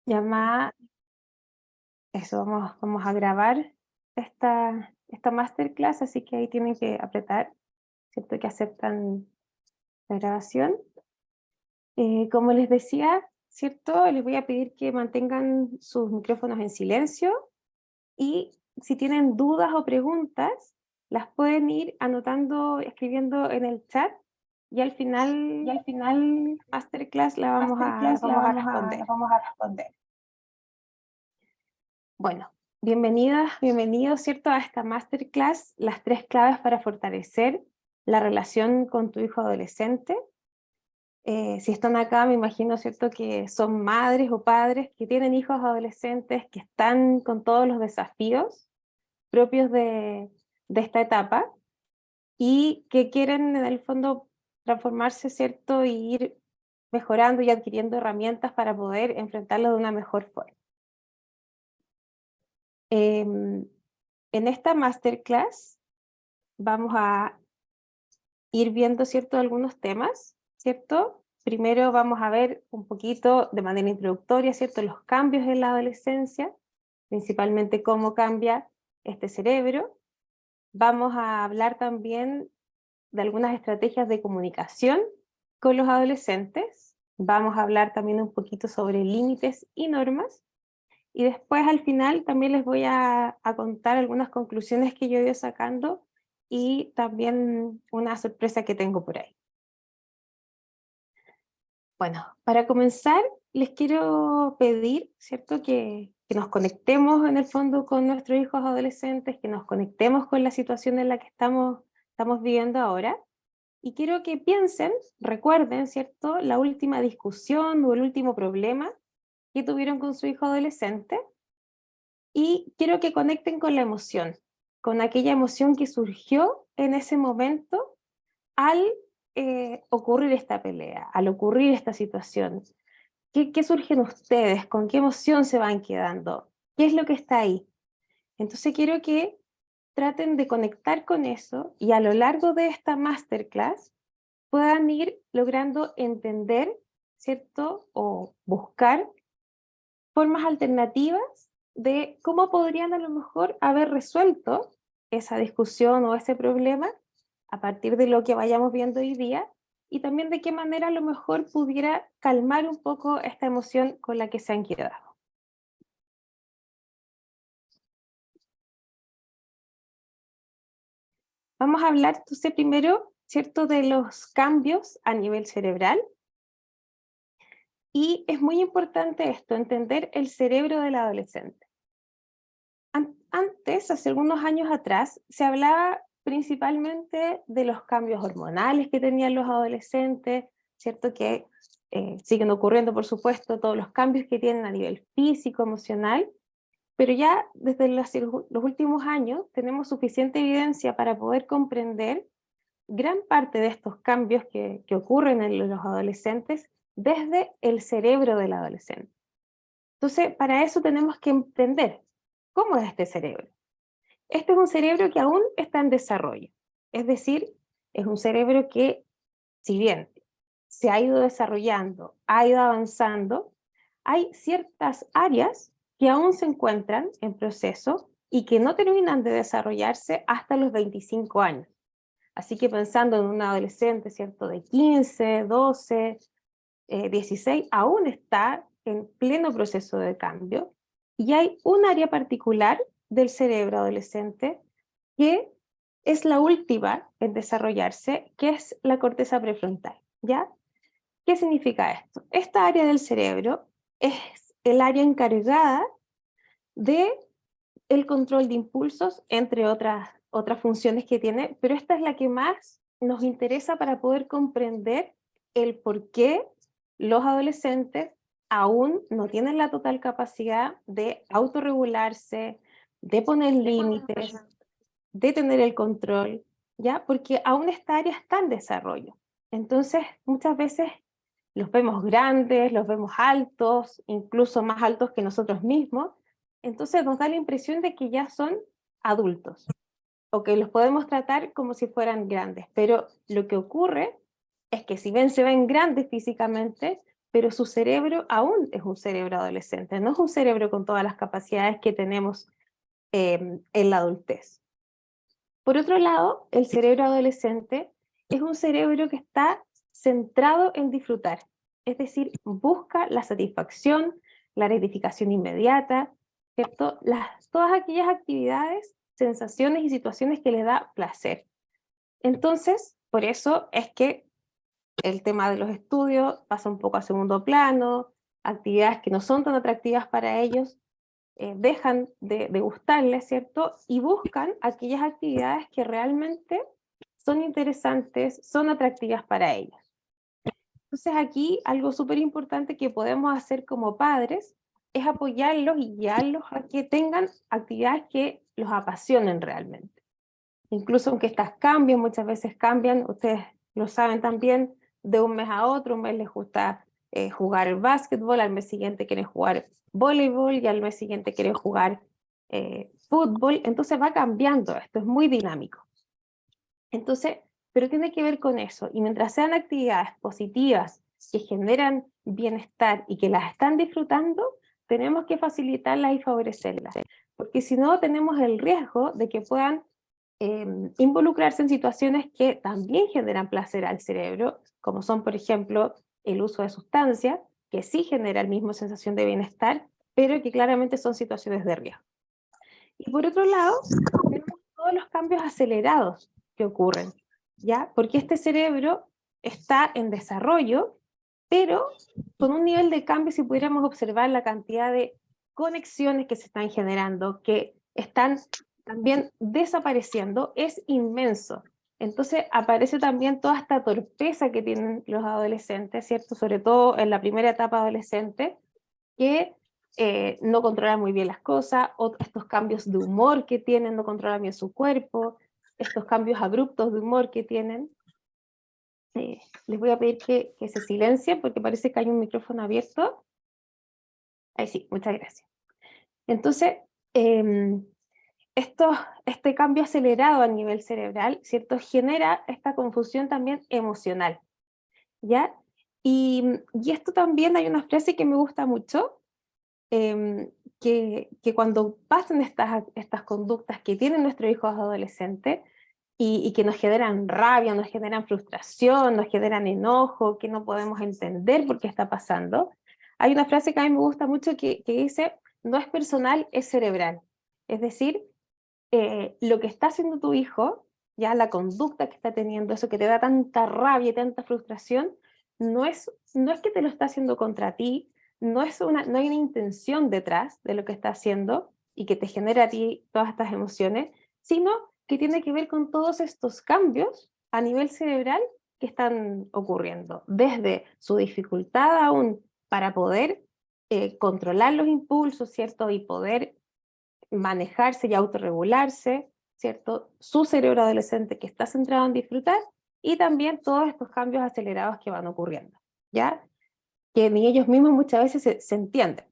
Llamada, eso, vamos a grabar esta masterclass, así que ahí tienen que apretar, ¿cierto? Que aceptan la grabación. Como les decía, ¿cierto? Les voy a pedir que mantengan sus micrófonos en silencio y si tienen dudas o preguntas, las pueden ir anotando, escribiendo en el chat y al final, masterclass la vamos a responder. Bueno, bienvenidas, bienvenidos, ¿cierto? A esta masterclass, las 3 claves para fortalecer la relación con tu hijo adolescente. Si están acá, me imagino, ¿cierto? Que son madres o padres que tienen hijos adolescentes, que están con todos los desafíos propios de esta etapa y que quieren, en el fondo, transformarse, ¿cierto? Y ir mejorando y adquiriendo herramientas para poder enfrentarlo de una mejor forma. En esta masterclass vamos a ir viendo, ¿cierto? Algunos temas, ¿cierto? Primero vamos a ver un poquito de manera introductoria, ¿cierto? Los cambios en la adolescencia, principalmente cómo cambia este cerebro. Vamos a hablar también de algunas estrategias de comunicación con los adolescentes. Vamos a hablar también un poquito sobre límites y normas. Y después al final también les voy a contar algunas conclusiones que yo he ido sacando y también una sorpresa que tengo por ahí. Bueno, para comenzar les quiero pedir, ¿cierto? Que nos conectemos en el fondo con nuestros hijos adolescentes, que nos conectemos con la situación en la que estamos viviendo ahora. Y quiero que piensen, recuerden, ¿cierto? La última discusión o el último problema que tuvieron con su hijo adolescente. Y quiero que conecten con la emoción, con aquella emoción que surgió en ese momento al ocurrir esta pelea, al ocurrir esta situación. ¿Qué surgen ustedes? ¿Con qué emoción se van quedando? ¿Qué es lo que está ahí? Entonces quiero que traten de conectar con eso y a lo largo de esta masterclass puedan ir logrando entender, ¿cierto? O buscar formas alternativas de cómo podrían a lo mejor haber resuelto esa discusión o ese problema a partir de lo que vayamos viendo hoy día y también de qué manera a lo mejor pudiera calmar un poco esta emoción con la que se han quedado. Vamos a hablar entonces primero, ¿cierto?, de los cambios a nivel cerebral. Y es muy importante esto, entender el cerebro del adolescente. Antes, hace algunos años atrás, se hablaba principalmente de los cambios hormonales que tenían los adolescentes, ¿cierto? Que siguen ocurriendo, por supuesto, todos los cambios que tienen a nivel físico, emocional, pero ya desde los últimos años tenemos suficiente evidencia para poder comprender gran parte de estos cambios que ocurren en los adolescentes desde el cerebro del adolescente. Entonces, para eso tenemos que entender cómo es este cerebro. Este es un cerebro que aún está en desarrollo, es decir, es un cerebro que, si bien se ha ido desarrollando, ha ido avanzando, hay ciertas áreas que aún se encuentran en proceso y que no terminan de desarrollarse hasta los 25 años. Así que pensando en un adolescente, ¿cierto?, de 15, 12, 16, aún está en pleno proceso de cambio y hay un área particular del cerebro adolescente que es la última en desarrollarse, que es la corteza prefrontal, ¿ya? ¿Qué significa esto? Esta área del cerebro es el área encargada de el control de impulsos, entre otras funciones que tiene, pero esta es la que más nos interesa para poder comprender el por qué los adolescentes aún no tienen la total capacidad de autorregularse, de poner límites, de tener el control, ¿ya? Porque aún esta área está en desarrollo. Entonces, muchas veces los vemos grandes, los vemos altos, incluso más altos que nosotros mismos, entonces nos da la impresión de que ya son adultos, o que los podemos tratar como si fueran grandes, pero lo que ocurre es que si bien se ven grandes físicamente, pero su cerebro aún es un cerebro adolescente, no es un cerebro con todas las capacidades que tenemos en la adultez. Por otro lado, el cerebro adolescente es un cerebro que está centrado en disfrutar, es decir, busca la satisfacción, la gratificación inmediata, ¿cierto? Todas aquellas actividades, sensaciones y situaciones que le da placer. Entonces, por eso es que el tema de los estudios pasa un poco a segundo plano, actividades que no son tan atractivas para ellos dejan de gustarles, ¿cierto? Y buscan aquellas actividades que realmente son interesantes, son atractivas para ellos. Entonces aquí algo súper importante que podemos hacer como padres es apoyarlos y guiarlos a que tengan actividades que los apasionen realmente. Incluso aunque estas cambien, muchas veces cambian, ustedes lo saben también, de un mes a otro, un mes les gusta jugar básquetbol, al mes siguiente quieren jugar voleibol y al mes siguiente quieren jugar fútbol, entonces va cambiando, esto es muy dinámico. Entonces, pero tiene que ver con eso, y mientras sean actividades positivas que generan bienestar y que las están disfrutando, tenemos que facilitarlas y favorecerlas, porque si no tenemos el riesgo de que puedan involucrarse en situaciones que también generan placer al cerebro, como son, por ejemplo, el uso de sustancias, que sí genera la misma sensación de bienestar, pero que claramente son situaciones de riesgo. Y por otro lado, tenemos todos los cambios acelerados que ocurren, ¿ya? Porque este cerebro está en desarrollo, pero con un nivel de cambio, si pudiéramos observar la cantidad de conexiones que se están generando, que están también desapareciendo, es inmenso. Entonces aparece también toda esta torpeza que tienen los adolescentes, ¿cierto? Sobre todo en la primera etapa adolescente, que no controlan muy bien las cosas, o estos cambios de humor que tienen, no controlan bien su cuerpo, estos cambios abruptos de humor que tienen. Les voy a pedir que se silencien porque parece que hay un micrófono abierto. Ahí sí, muchas gracias. Entonces, este cambio acelerado a nivel cerebral, ¿cierto? Genera esta confusión también emocional, ¿ya? Y esto también hay una frase que me gusta mucho, que cuando pasan estas conductas que tienen nuestros hijos adolescentes y que nos generan rabia, nos generan frustración, nos generan enojo, que no podemos entender por qué está pasando, hay una frase que a mí me gusta mucho que dice, no es personal, es cerebral. Es decir, lo que está haciendo tu hijo, ya la conducta que está teniendo, eso que te da tanta rabia y tanta frustración, no es que te lo está haciendo contra ti, no hay una intención detrás de lo que está haciendo y que te genera a ti todas estas emociones, sino que tiene que ver con todos estos cambios a nivel cerebral que están ocurriendo, desde su dificultad aún para poder controlar los impulsos, ¿cierto? Y poder manejarse y autorregularse, ¿cierto? Su cerebro adolescente que está centrado en disfrutar y también todos estos cambios acelerados que van ocurriendo, ¿ya? Que ni ellos mismos muchas veces se entienden.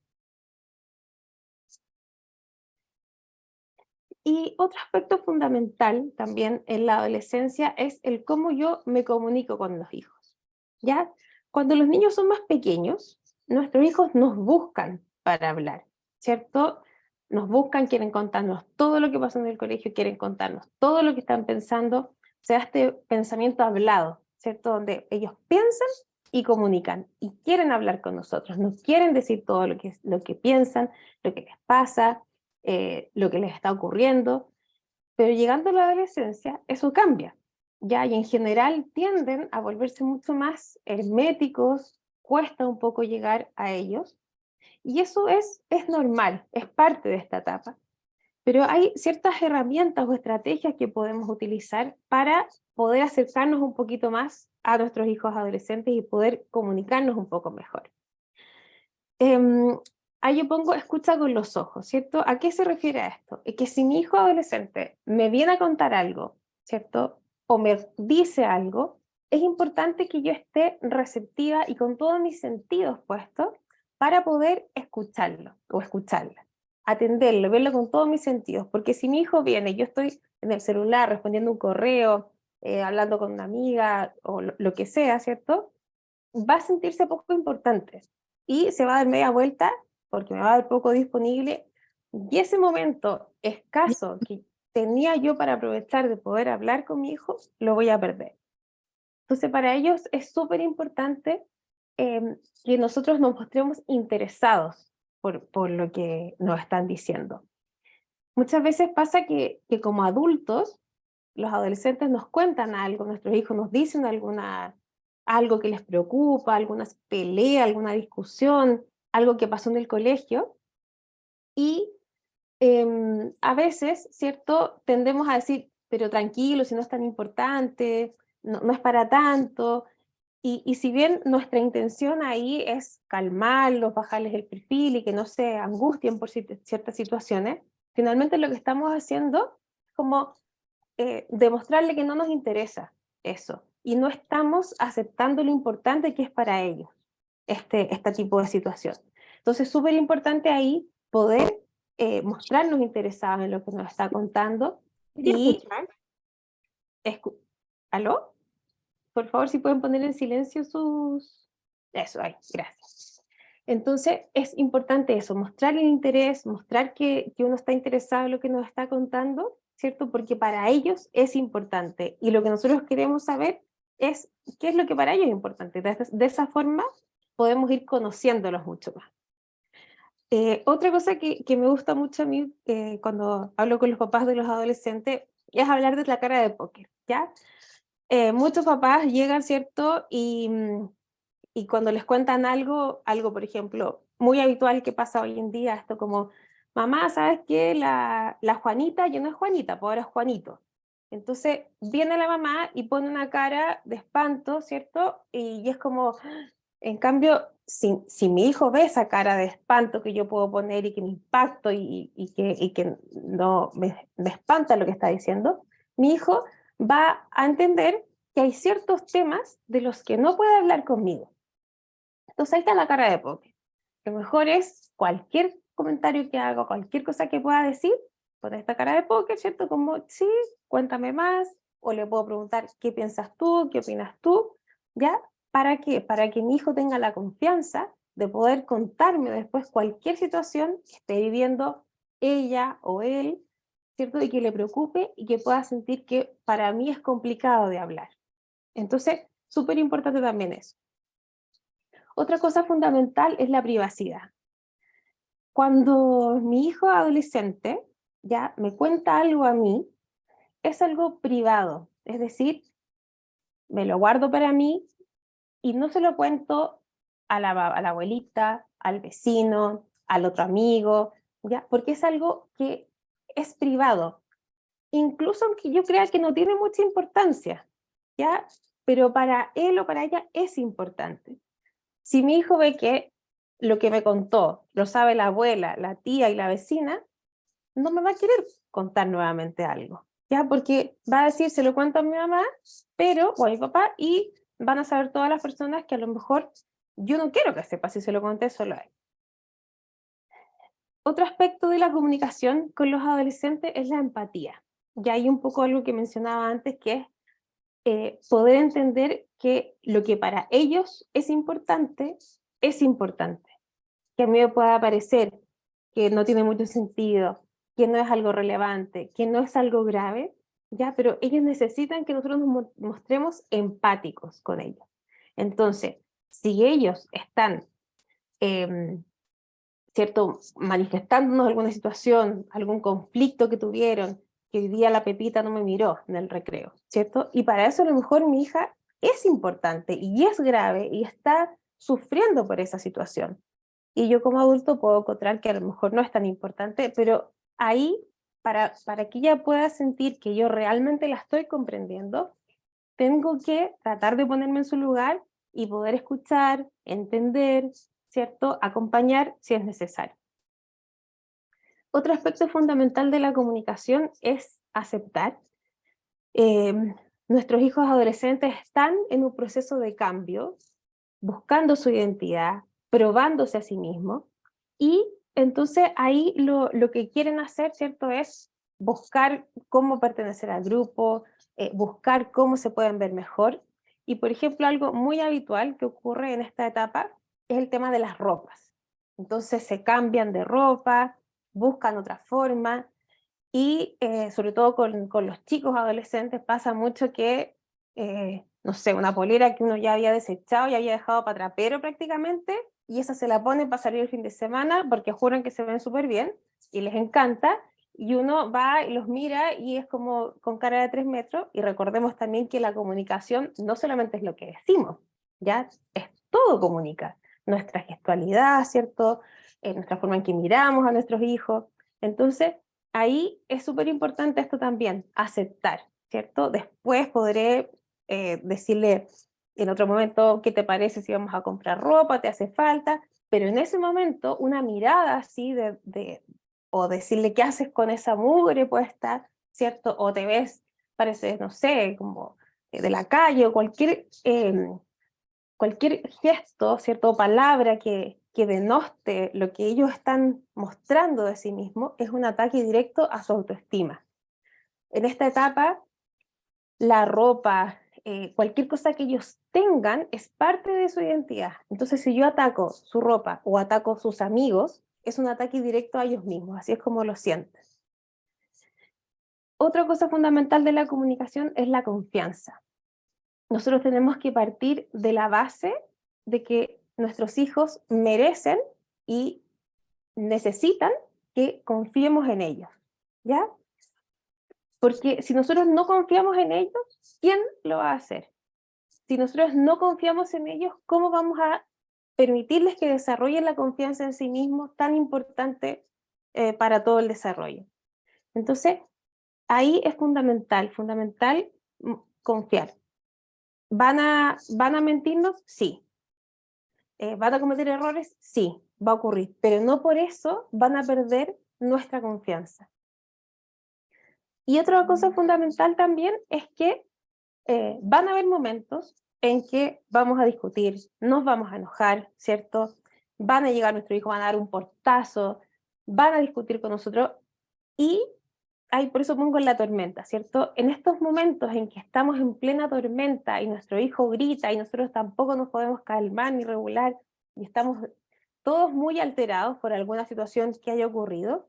Y otro aspecto fundamental también en la adolescencia es el cómo yo me comunico con los hijos, ¿ya? Cuando los niños son más pequeños, nuestros hijos nos buscan para hablar, ¿cierto? Nos buscan, quieren contarnos todo lo que pasa en el colegio, quieren contarnos todo lo que están pensando, o sea, este pensamiento hablado, ¿cierto? Donde ellos piensan y comunican, y quieren hablar con nosotros, nos quieren decir todo lo que piensan, lo que les pasa, lo que les está ocurriendo, pero llegando a la adolescencia eso cambia, ¿ya? Y en general tienden a volverse mucho más herméticos, cuesta un poco llegar a ellos, y eso es normal, es parte de esta etapa. Pero hay ciertas herramientas o estrategias que podemos utilizar para poder acercarnos un poquito más a nuestros hijos adolescentes y poder comunicarnos un poco mejor. Ahí yo pongo escucha con los ojos, ¿cierto? ¿A qué se refiere a esto? Es que si mi hijo adolescente me viene a contar algo, ¿cierto? O me dice algo, es importante que yo esté receptiva y con todos mis sentidos puestos para poder escucharlo o escucharla, atenderlo, verlo con todos mis sentidos, porque si mi hijo viene, yo estoy en el celular respondiendo un correo, hablando con una amiga o lo que sea, ¿cierto? va a sentirse poco importante y se va a dar media vuelta porque me va a dar poco disponible, y ese momento escaso que tenía yo para aprovechar de poder hablar con mi hijo, lo voy a perder. Entonces para ellos es súper importante que nosotros nos mostremos interesados por lo que nos están diciendo. Muchas veces pasa que como adultos, los adolescentes nos cuentan algo, nuestros hijos nos dicen algo que les preocupa, alguna pelea, alguna discusión, algo que pasó en el colegio, y a veces, ¿cierto? Tendemos a decir, pero tranquilo, si no es tan importante, no es para tanto, y si bien nuestra intención ahí es calmarlos, bajarles el perfil y que no se angustien por ciertas situaciones, finalmente lo que estamos haciendo es como demostrarle que no nos interesa eso, y no estamos aceptando lo importante que es para ellos este tipo de situación. Entonces es súper importante ahí poder mostrarnos interesados en lo que nos está contando ¿Quería y... escuchar? ¿Aló? Por favor, si pueden poner en silencio sus... Eso, ahí, gracias. Entonces, es importante eso, mostrar el interés, mostrar que uno está interesado en lo que nos está contando, ¿cierto? Porque para ellos es importante, y lo que nosotros queremos saber es qué es lo que para ellos es importante. De esa forma podemos ir conociéndolos mucho más. Otra cosa que me gusta mucho a mí cuando hablo con los papás de los adolescentes es hablar de la cara de póker, ¿ya? Muchos papás llegan, ¿cierto? Y cuando les cuentan algo, por ejemplo, muy habitual que pasa hoy en día, esto como, mamá, ¿sabes qué? La Juanita ya no es Juanita, pues ahora es Juanito. Entonces viene la mamá y pone una cara de espanto, ¿cierto? Y es como, en cambio, si mi hijo ve esa cara de espanto que yo puedo poner y que me impacto y que no me espanta lo que está diciendo, mi hijo va a entender que hay ciertos temas de los que no puede hablar conmigo. Entonces ahí está la cara de póker. Lo mejor es cualquier comentario que haga, cualquier cosa que pueda decir, con esta cara de póker, ¿cierto? Como, sí, cuéntame más, o le puedo preguntar, ¿qué piensas tú? ¿Qué opinas tú? ¿Ya? ¿Para qué? Para que mi hijo tenga la confianza de poder contarme después cualquier situación que esté viviendo ella o él, ¿cierto? Y que le preocupe y que pueda sentir que para mí es complicado de hablar. Entonces, súper importante también eso. Otra cosa fundamental es la privacidad. Cuando mi hijo adolescente ya me cuenta algo a mí, es algo privado, es decir, me lo guardo para mí y no se lo cuento a la abuelita, al vecino, al otro amigo, ¿ya? Porque es algo que es privado, incluso aunque yo crea que no tiene mucha importancia, ¿ya? Pero para él o para ella es importante. Si mi hijo ve que lo que me contó lo sabe la abuela, la tía y la vecina, no me va a querer contar nuevamente algo, ¿ya? Porque va a decir, se lo cuento a mi mamá, pero, o a mi papá, y van a saber todas las personas que a lo mejor yo no quiero que sepa si se lo conté solo a él. Otro aspecto de la comunicación con los adolescentes es la empatía. Ya hay un poco algo que mencionaba antes, que es poder entender que lo que para ellos es importante. Que a mí me pueda parecer que no tiene mucho sentido, que no es algo relevante, que no es algo grave, ya, pero ellos necesitan que nosotros nos mostremos empáticos con ellos. Entonces, si ellos están, ¿cierto?, manifestándonos alguna situación, algún conflicto que tuvieron, que hoy día la Pepita no me miró en el recreo, ¿cierto? Y para eso a lo mejor mi hija es importante y es grave y está sufriendo por esa situación. Y yo como adulto puedo encontrar que a lo mejor no es tan importante, pero ahí, para que ella pueda sentir que yo realmente la estoy comprendiendo, tengo que tratar de ponerme en su lugar y poder escuchar, entender, ¿cierto? Acompañar si es necesario. Otro aspecto fundamental de la comunicación es aceptar. Eh, Nuestros hijos adolescentes están en un proceso de cambio, buscando su identidad, probándose a sí mismos, y entonces ahí lo que quieren hacer, ¿cierto?, es buscar cómo pertenecer al grupo, buscar cómo se pueden ver mejor, Y por ejemplo, algo muy habitual que ocurre en esta etapa es el tema de las ropas. Entonces se cambian de ropa, buscan otra forma, y sobre todo con los chicos adolescentes pasa mucho que, no sé, una polera que uno ya había desechado y había dejado para trapero prácticamente, y esa se la ponen para salir el fin de semana porque juran que se ven súper bien y les encanta, y uno va y los mira y es como con cara de 3 metros. Y recordemos también que la comunicación no solamente es lo que decimos, ya es todo comunica, nuestra gestualidad, ¿cierto? Nuestra forma en que miramos a nuestros hijos. Entonces, ahí es súper importante esto también, aceptar, ¿cierto? Después podré decirle en otro momento qué te parece si vamos a comprar ropa, te hace falta, pero en ese momento una mirada así o decirle qué haces con esa mugre puesta, ¿cierto? O te ves, pareces, no sé, como de la calle, o cualquier gesto, ¿cierto? O palabra que denoste lo que ellos están mostrando de sí mismos, es un ataque directo a su autoestima. En esta etapa, la ropa, cualquier cosa que ellos tengan es parte de su identidad. Entonces, si yo ataco su ropa o ataco sus amigos, es un ataque directo a ellos mismos, así es como lo sienten. Otra cosa fundamental de la comunicación es la confianza. Nosotros tenemos que partir de la base de que nuestros hijos merecen y necesitan que confiemos en ellos, ¿ya? Porque si nosotros no confiamos en ellos, ¿quién lo va a hacer? Si nosotros no confiamos en ellos, ¿cómo vamos a permitirles que desarrollen la confianza en sí mismos, tan importante para todo el desarrollo? Entonces, ahí es fundamental confiar. ¿Van a mentirnos? Sí. ¿Van a cometer errores? Sí, va a ocurrir, pero no por eso van a perder nuestra confianza. Y otra cosa fundamental también es que van a haber momentos en que vamos a discutir, nos vamos a enojar, ¿cierto? Van a llegar nuestros hijos, van a dar un portazo, van a discutir con nosotros, y por eso pongo en la tormenta, ¿cierto? En estos momentos en que estamos en plena tormenta y nuestro hijo grita y nosotros tampoco nos podemos calmar ni regular y estamos todos muy alterados por alguna situación que haya ocurrido,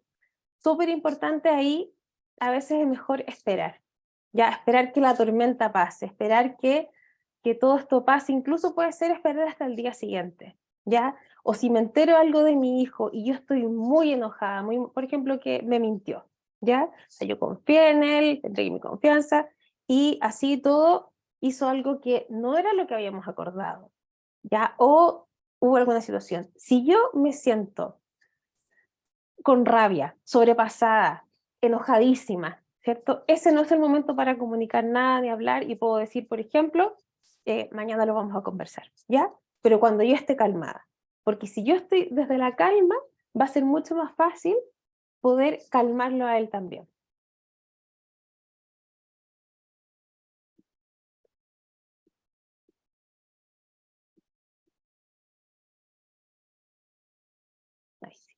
súper importante ahí, a veces es mejor esperar, ya esperar que la tormenta pase, esperar que todo esto pase, incluso puede ser esperar hasta el día siguiente, ¿ya? O si me entero algo de mi hijo y yo estoy muy enojada, por ejemplo, que me mintió, ¿ya? O sea, yo confié en él, entregué mi confianza, y así todo hizo algo que no era lo que habíamos acordado, ¿ya? O hubo alguna situación. Si yo me siento con rabia, sobrepasada, enojadísima, ¿cierto? Ese no es el momento para comunicar nada ni hablar, y puedo decir, por ejemplo, mañana lo vamos a conversar, ¿ya? Pero cuando yo esté calmada, porque si yo estoy desde la calma, va a ser mucho más fácil poder calmarlo a él también. Ahí sí.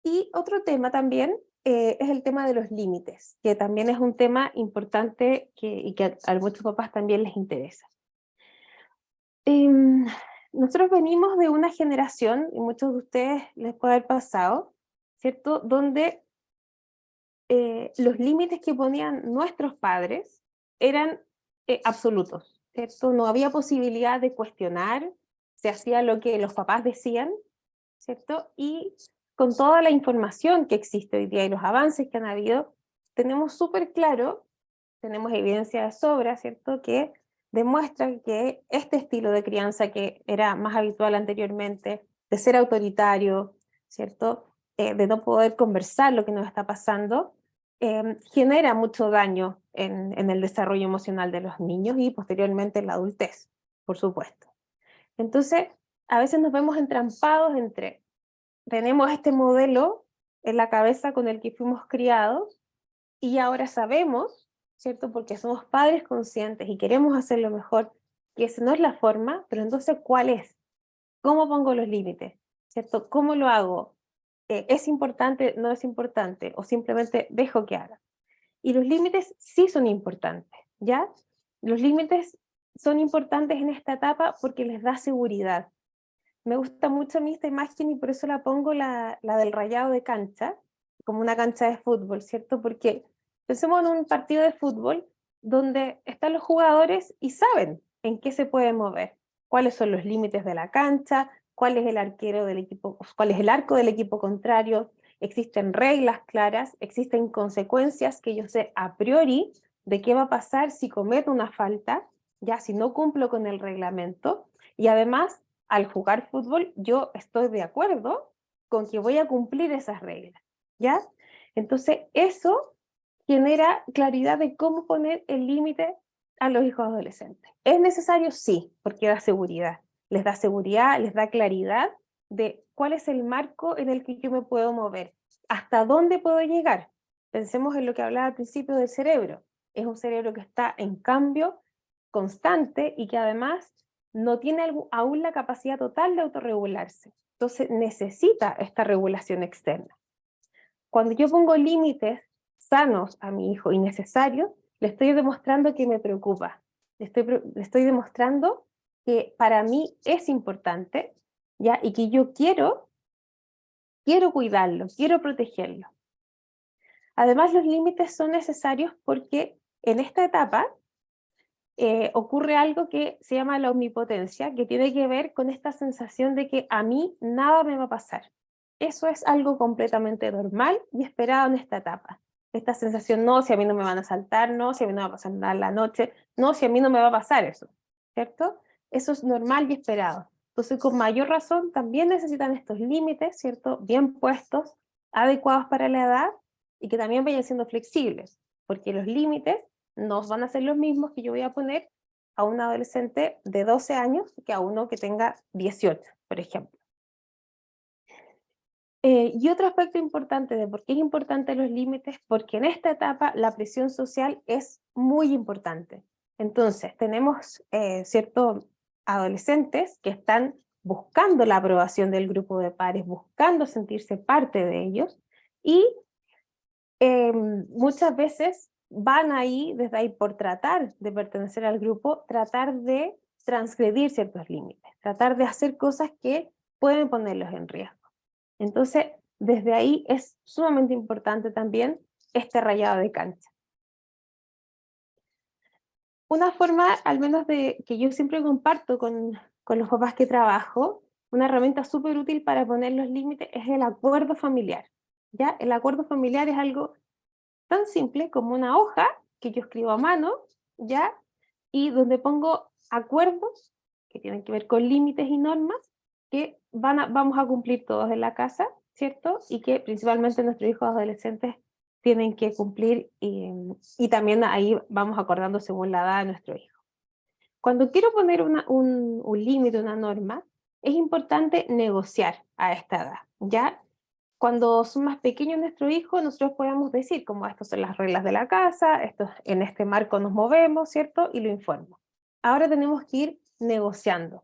Y otro tema también es el tema de los límites, que también es un tema importante y que a muchos papás también les interesa. Em, Nosotros venimos de una generación, y muchos de ustedes les puede haber pasado, ¿cierto? Donde los límites que ponían nuestros padres eran absolutos, ¿cierto? No había posibilidad de cuestionar, se hacía lo que los papás decían, ¿cierto? Y con toda la información que existe hoy día y los avances que han habido, tenemos súper claro, tenemos evidencia de sobra, ¿cierto?, que demuestra que este estilo de crianza que era más habitual anteriormente, de ser autoritario, ¿cierto?, de no poder conversar lo que nos está pasando, genera mucho daño en el desarrollo emocional de los niños y posteriormente en la adultez, por supuesto. Entonces, a veces nos vemos entrampados entre, tenemos este modelo en la cabeza con el que fuimos criados, y ahora sabemos, ¿cierto? Porque somos padres conscientes y queremos hacerlo mejor, que esa no es la forma, pero entonces, ¿cuál es? ¿Cómo pongo los límites? ¿Cierto? ¿Cómo lo hago? ¿Es importante? ¿No es importante? ¿O simplemente dejo que haga? Y los límites sí son importantes, ¿ya? Los límites son importantes en esta etapa porque les da seguridad. Me gusta mucho a mí esta imagen y por eso la pongo la del rayado de cancha, como una cancha de fútbol, ¿cierto? Porque pensemos en un partido de fútbol donde están los jugadores y saben en qué se pueden mover, cuáles son los límites de la cancha, cuál es el arquero del equipo, cuál es el arco del equipo contrario, existen reglas claras, existen consecuencias que yo sé a priori de qué va a pasar si cometo una falta, ya si no cumplo con el reglamento, y además al jugar fútbol, yo estoy de acuerdo con que voy a cumplir esas reglas, ¿ya? Entonces, eso genera claridad de cómo poner el límite a los hijos adolescentes. ¿Es necesario? Sí, porque da seguridad. Les da claridad de cuál es el marco en el que yo me puedo mover, hasta dónde puedo llegar. Pensemos en lo que hablaba al principio del cerebro. Es un cerebro que está en cambio constante y que además no tiene aún la capacidad total de autorregularse. Entonces necesita esta regulación externa. Cuando yo pongo límites sanos a mi hijo y necesarios, le estoy demostrando que me preocupa. Le estoy demostrando que para mí es importante, ¿ya? Y que yo quiero cuidarlo, quiero protegerlo. Además, los límites son necesarios porque en esta etapa ocurre algo que se llama la omnipotencia, que tiene que ver con esta sensación de que a mí nada me va a pasar. Eso es algo completamente normal y esperado en esta etapa. Esta sensación, no, si a mí no me van a saltar, no, si a mí no me va a pasar nada en la noche, no, si a mí no me va a pasar eso, ¿cierto? Eso es normal y esperado. Entonces, con mayor razón, también necesitan estos límites, ¿cierto? Bien puestos, adecuados para la edad y que también vayan siendo flexibles, porque los límites no van a ser los mismos que yo voy a poner a un adolescente de 12 años que a uno que tenga 18, por ejemplo. Y otro aspecto importante de por qué es importante los límites, porque en esta etapa la presión social es muy importante. Entonces, tenemos ciertos adolescentes que están buscando la aprobación del grupo de pares, buscando sentirse parte de ellos, y muchas veces van ahí, desde ahí por tratar de pertenecer al grupo, tratar de transgredir ciertos límites, tratar de hacer cosas que pueden ponerlos en riesgo. Entonces, desde ahí es sumamente importante también este rayado de cancha. Una forma, al menos de que yo siempre comparto con los papás que trabajo, una herramienta súper útil para poner los límites es el acuerdo familiar. ¿Ya? El acuerdo familiar es algo tan simple como una hoja que yo escribo a mano, ¿ya? Y donde pongo acuerdos que tienen que ver con límites y normas que vamos a cumplir todos en la casa, ¿cierto? Y que principalmente nuestros hijos adolescentes tienen que cumplir y también ahí vamos acordando según la edad de nuestro hijo. Cuando quiero poner un límite, una norma, es importante negociar a esta edad, ¿ya? Cuando son más pequeños nuestros hijos, nosotros podemos decir, como estas son las reglas de la casa, en este marco nos movemos, ¿cierto? Y lo informo. Ahora tenemos que ir negociando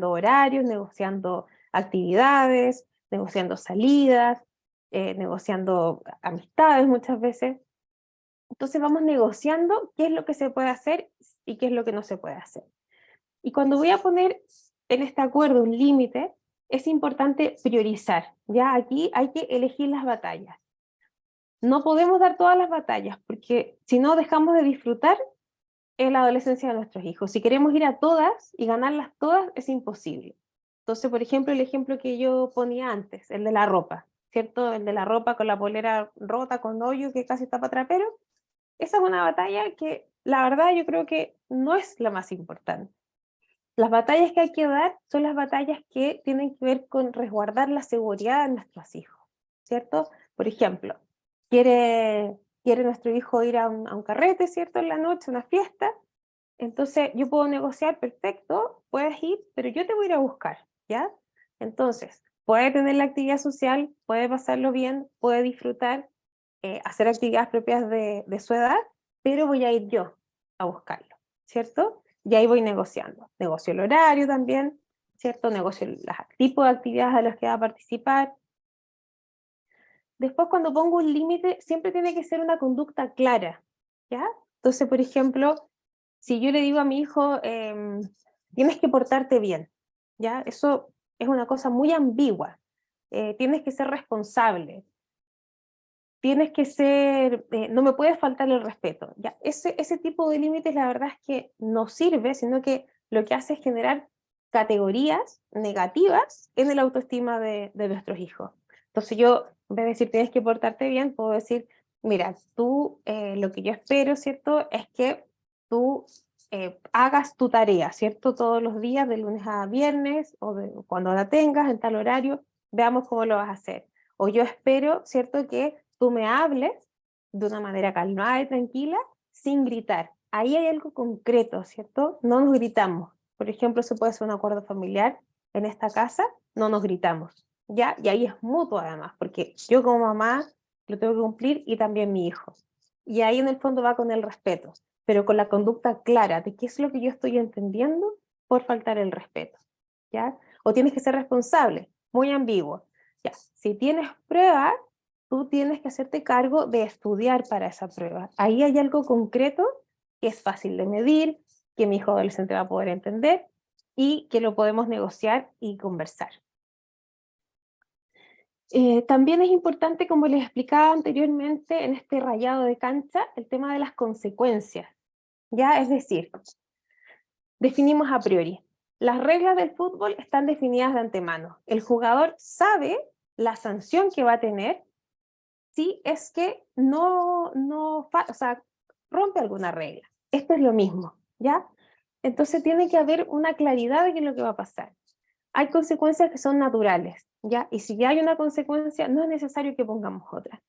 horarios, negociando actividades, negociando salidas, negociando amistades muchas veces. Entonces vamos negociando qué es lo que se puede hacer y qué es lo que no se puede hacer. Y cuando voy a poner en este acuerdo un límite, es importante priorizar. Ya aquí hay que elegir las batallas. No podemos dar todas las batallas, porque si no dejamos de disfrutar en la adolescencia de nuestros hijos. Si queremos ir a todas y ganarlas todas, es imposible. Entonces, por ejemplo, el ejemplo que yo ponía antes, el de la ropa, ¿cierto? El de la ropa con la polera rota, con hoyo, que casi está para trapero. Esa es una batalla que, la verdad, yo creo que no es la más importante. Las batallas que hay que dar son las batallas que tienen que ver con resguardar la seguridad de nuestros hijos, ¿cierto? Por ejemplo, quiere nuestro hijo ir a un carrete, ¿cierto? En la noche, una fiesta. Entonces yo puedo negociar, perfecto, puedes ir, pero yo te voy a ir a buscar, ¿ya? Entonces, puede tener la actividad social, puede pasarlo bien, puede disfrutar, hacer actividades propias de su edad, pero voy a ir yo a buscarlo, ¿cierto? Y ahí voy negociando. Negocio el horario también, ¿cierto? Negocio el tipo de actividades a las que va a participar. Después, cuando pongo un límite, siempre tiene que ser una conducta clara, ¿ya? Entonces, por ejemplo, Si yo le digo a mi hijo, tienes que portarte bien, ¿ya? Eso es una cosa muy ambigua. Tienes que ser responsable, tienes que ser, no me puedes faltar el respeto. ¿Ya? Ese tipo de límites la verdad es que no sirve, sino que lo que hace es generar categorías negativas en el autoestima de nuestros hijos. Entonces yo, en vez de decir tienes que portarte bien, puedo decir, mira, tú, lo que yo espero, ¿cierto? Es que tú hagas tu tarea, ¿cierto? Todos los días, de lunes a viernes, o cuando la tengas, en tal horario, veamos cómo lo vas a hacer. O yo espero, ¿cierto?, que tú me hables de una manera calmada y tranquila, sin gritar. Ahí hay algo concreto, ¿cierto? No nos gritamos. Por ejemplo, se puede hacer un acuerdo familiar en esta casa, no nos gritamos, ¿ya? Y ahí es mutuo además, porque yo como mamá lo tengo que cumplir y también mi hijo. Y ahí en el fondo va con el respeto, pero con la conducta clara de qué es lo que yo estoy entendiendo por faltar el respeto, ¿ya? O tienes que ser responsable, muy ambiguo. Ya, si tienes pruebas, tú tienes que hacerte cargo de estudiar para esa prueba. Ahí hay algo concreto que es fácil de medir, que mi hijo adolescente va a poder entender y que lo podemos negociar y conversar. También es importante, como les explicaba anteriormente, en este rayado de cancha, el tema de las consecuencias. ¿Ya? Es decir, definimos a priori. Las reglas del fútbol están definidas de antemano. El jugador sabe la sanción que va a tener si es que o sea, rompe alguna regla. Esto es lo mismo, ¿ya? Entonces tiene que haber una claridad de qué es lo que va a pasar. Hay consecuencias que son naturales, ¿ya? Y si ya hay una consecuencia, no es necesario que pongamos otra.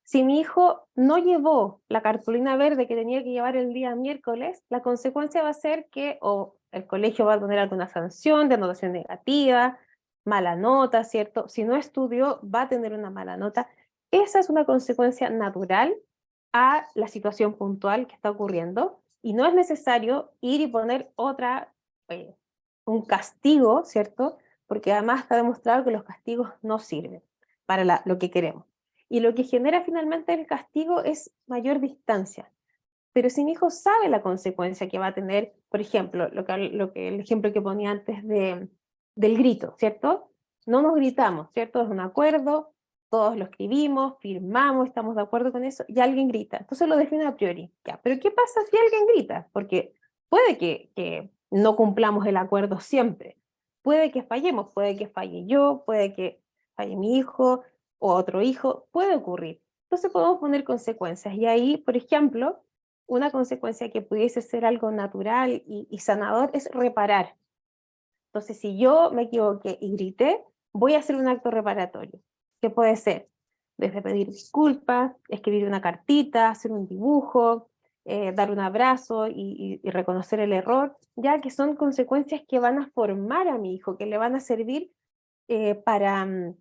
Si mi hijo no llevó la cartulina verde que tenía que llevar el día miércoles, la consecuencia va a ser que o el colegio va a poner alguna sanción de anotación negativa, mala nota, ¿cierto? Si no estudió, va a tener una mala nota. Esa es una consecuencia natural a la situación puntual que está ocurriendo y no es necesario ir y poner eh, un castigo, ¿cierto? Porque además está demostrado que los castigos no sirven para lo que queremos. Y lo que genera finalmente el castigo es mayor distancia. Pero si mi hijo sabe la consecuencia que va a tener, por ejemplo, el ejemplo que ponía antes del grito, ¿cierto? No nos gritamos, ¿cierto? Es un acuerdo, todos lo escribimos, firmamos, estamos de acuerdo con eso, y alguien grita. Entonces lo define a priori. Ya, pero ¿qué pasa si alguien grita? Porque puede que no cumplamos el acuerdo siempre. Puede que fallemos, puede que falle yo, puede que falle mi hijo o otro hijo, puede ocurrir. Entonces podemos poner consecuencias. Y ahí, por ejemplo, una consecuencia que pudiese ser algo natural y sanador es reparar. Entonces, si yo me equivoqué y grité, voy a hacer un acto reparatorio. ¿Qué puede ser? Desde pedir disculpas, escribir una cartita, hacer un dibujo, dar un abrazo y reconocer el error, ya que son consecuencias que van a formar a mi hijo, que le van a servir para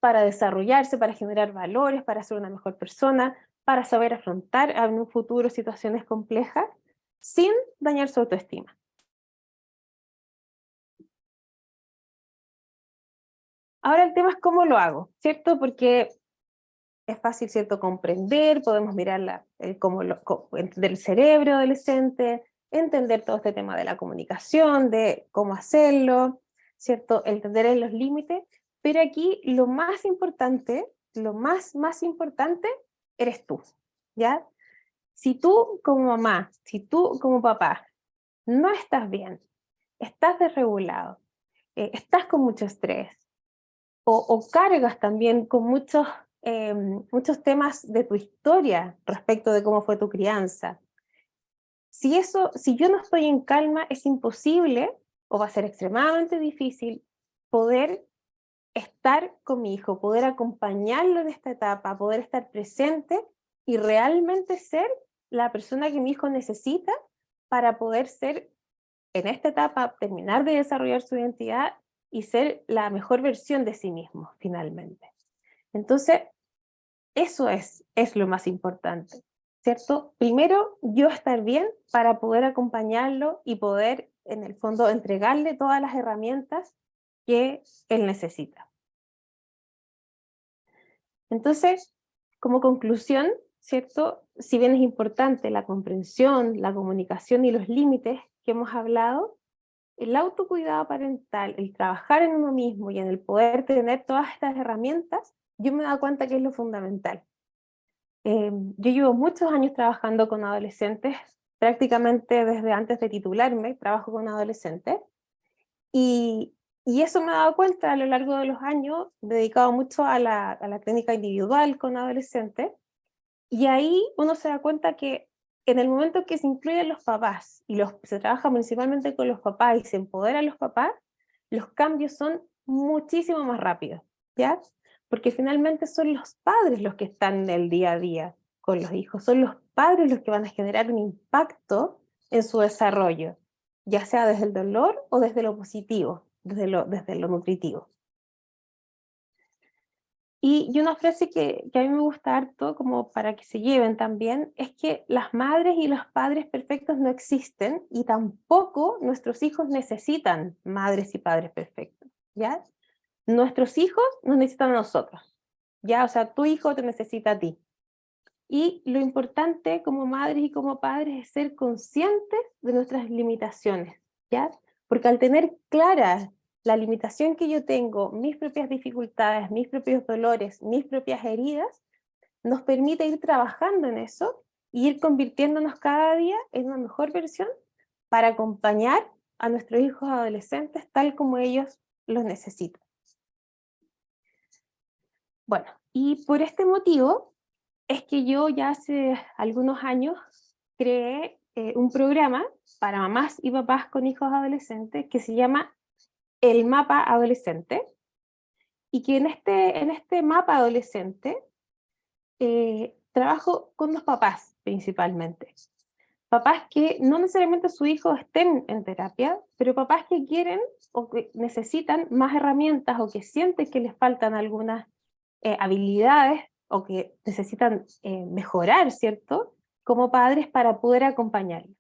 desarrollarse, para generar valores, para ser una mejor persona, para saber afrontar en un futuro situaciones complejas sin dañar su autoestima. Ahora el tema es cómo lo hago, ¿cierto? Porque es fácil, ¿cierto?, comprender, podemos mirar entender el cerebro adolescente, entender todo este tema de la comunicación, de cómo hacerlo, ¿cierto?, entender los límites, pero aquí lo más importante, más importante, eres tú, ¿ya? Si tú como mamá, si tú como papá no estás bien, estás desregulado, estás con mucho estrés, o cargas también con muchos temas de tu historia respecto de cómo fue tu crianza. Si yo no estoy en calma, es imposible o va a ser extremadamente difícil poder estar con mi hijo, poder acompañarlo en esta etapa, poder estar presente y realmente ser la persona que mi hijo necesita para poder ser en esta etapa, terminar de desarrollar su identidad y ser la mejor versión de sí mismo, finalmente. Entonces, eso es lo más importante, ¿cierto? Primero, yo estar bien para poder acompañarlo y poder, en el fondo, entregarle todas las herramientas que él necesita. Entonces, como conclusión, ¿cierto? Si bien es importante la comprensión, la comunicación y los límites que hemos hablado, el autocuidado parental, el trabajar en uno mismo y en el poder tener todas estas herramientas, yo me he dado cuenta que es lo fundamental. Yo llevo muchos años trabajando con adolescentes, prácticamente desde antes de titularme, trabajo con adolescentes, y, y eso me he dado cuenta a lo largo de los años, dedicado mucho a la clínica individual con adolescentes, y ahí uno se da cuenta que en el momento que se incluyen los papás, y se trabaja principalmente con los papás y se empodera a los papás, los cambios son muchísimo más rápidos, ¿ya? Porque finalmente son los padres los que están en el día a día con los hijos, son los padres los que van a generar un impacto en su desarrollo, ya sea desde el dolor o desde lo positivo, desde lo nutritivo. Y una frase que a mí me gusta harto, como para que se lleven también, es que las madres y los padres perfectos no existen y tampoco nuestros hijos necesitan madres y padres perfectos, ¿ya? Nuestros hijos nos necesitan a nosotros, ¿ya? O sea, tu hijo te necesita a ti. Y lo importante como madres y como padres es ser conscientes de nuestras limitaciones, ¿ya? Porque al tener clara la limitación que yo tengo, mis propias dificultades, mis propios dolores, mis propias heridas, nos permite ir trabajando en eso y ir convirtiéndonos cada día en una mejor versión para acompañar a nuestros hijos adolescentes tal como ellos los necesitan. Bueno, y por este motivo es que yo ya hace algunos años creé un programa para mamás y papás con hijos adolescentes que se llama El Mapa Adolescente, y que en este mapa adolescente trabajo con los papás principalmente. Papás que no necesariamente sus hijos estén en terapia, pero papás que quieren o que necesitan más herramientas o que sienten que les faltan algunas habilidades o que necesitan mejorar, ¿cierto? Como padres para poder acompañarlos.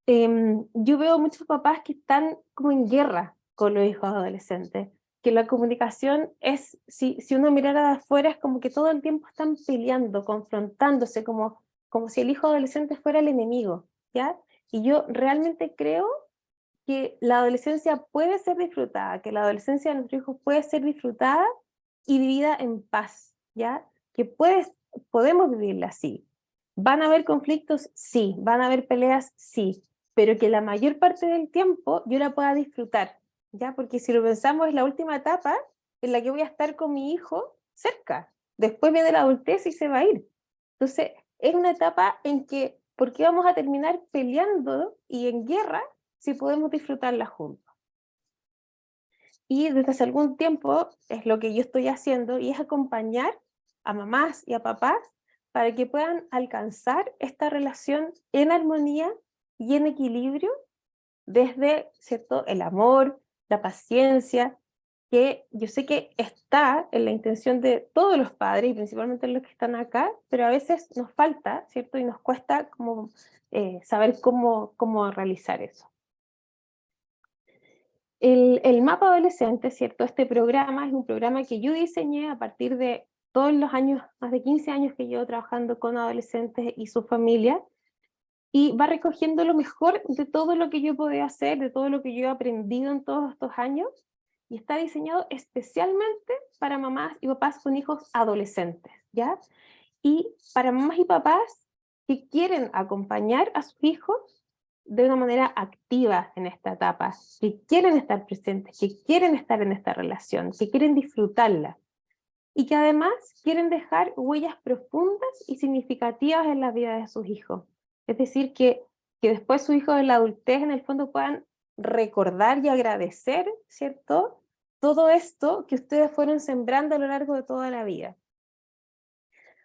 Yo veo muchos papás que están como en guerra con los hijos adolescentes, que la comunicación es, si uno mirara de afuera, es como que todo el tiempo están peleando, confrontándose, como si el hijo adolescente fuera el enemigo, ¿ya? Y yo realmente creo que la adolescencia puede ser disfrutada, que la adolescencia de nuestros hijos puede ser disfrutada y vivida en paz, ¿ya? Que podemos vivirla así. ¿Van a haber conflictos? Sí. ¿Van a haber peleas? Sí. Pero que la mayor parte del tiempo yo la pueda disfrutar, ¿ya? Porque si lo pensamos, es la última etapa en la que voy a estar con mi hijo cerca. Después viene la adultez y se va a ir. Entonces, es una etapa en que, ¿por qué vamos a terminar peleando y en guerra si podemos disfrutarla juntos? Y desde hace algún tiempo es lo que yo estoy haciendo, y es acompañar a mamás y a papás para que puedan alcanzar esta relación en armonía y en equilibrio desde, ¿cierto?, el amor, la paciencia, que yo sé que está en la intención de todos los padres y principalmente los que están acá, pero a veces nos falta, ¿cierto? Y nos cuesta como saber cómo realizar eso. El mapa adolescente, ¿cierto? Este programa es un programa que yo diseñé a partir de todos los años, más de 15 años que llevo trabajando con adolescentes y su familia, y va recogiendo lo mejor de todo lo que yo podía hacer, de todo lo que yo he aprendido en todos estos años, y está diseñado especialmente para mamás y papás con hijos adolescentes, ¿ya? Y para mamás y papás que quieren acompañar a sus hijos de una manera activa en esta etapa, que quieren estar presentes, que quieren estar en esta relación, que quieren disfrutarla y que además quieren dejar huellas profundas y significativas en la vida de sus hijos. Es decir, que después sus hijos en la adultez en el fondo puedan recordar y agradecer, ¿cierto? Todo esto que ustedes fueron sembrando a lo largo de toda la vida.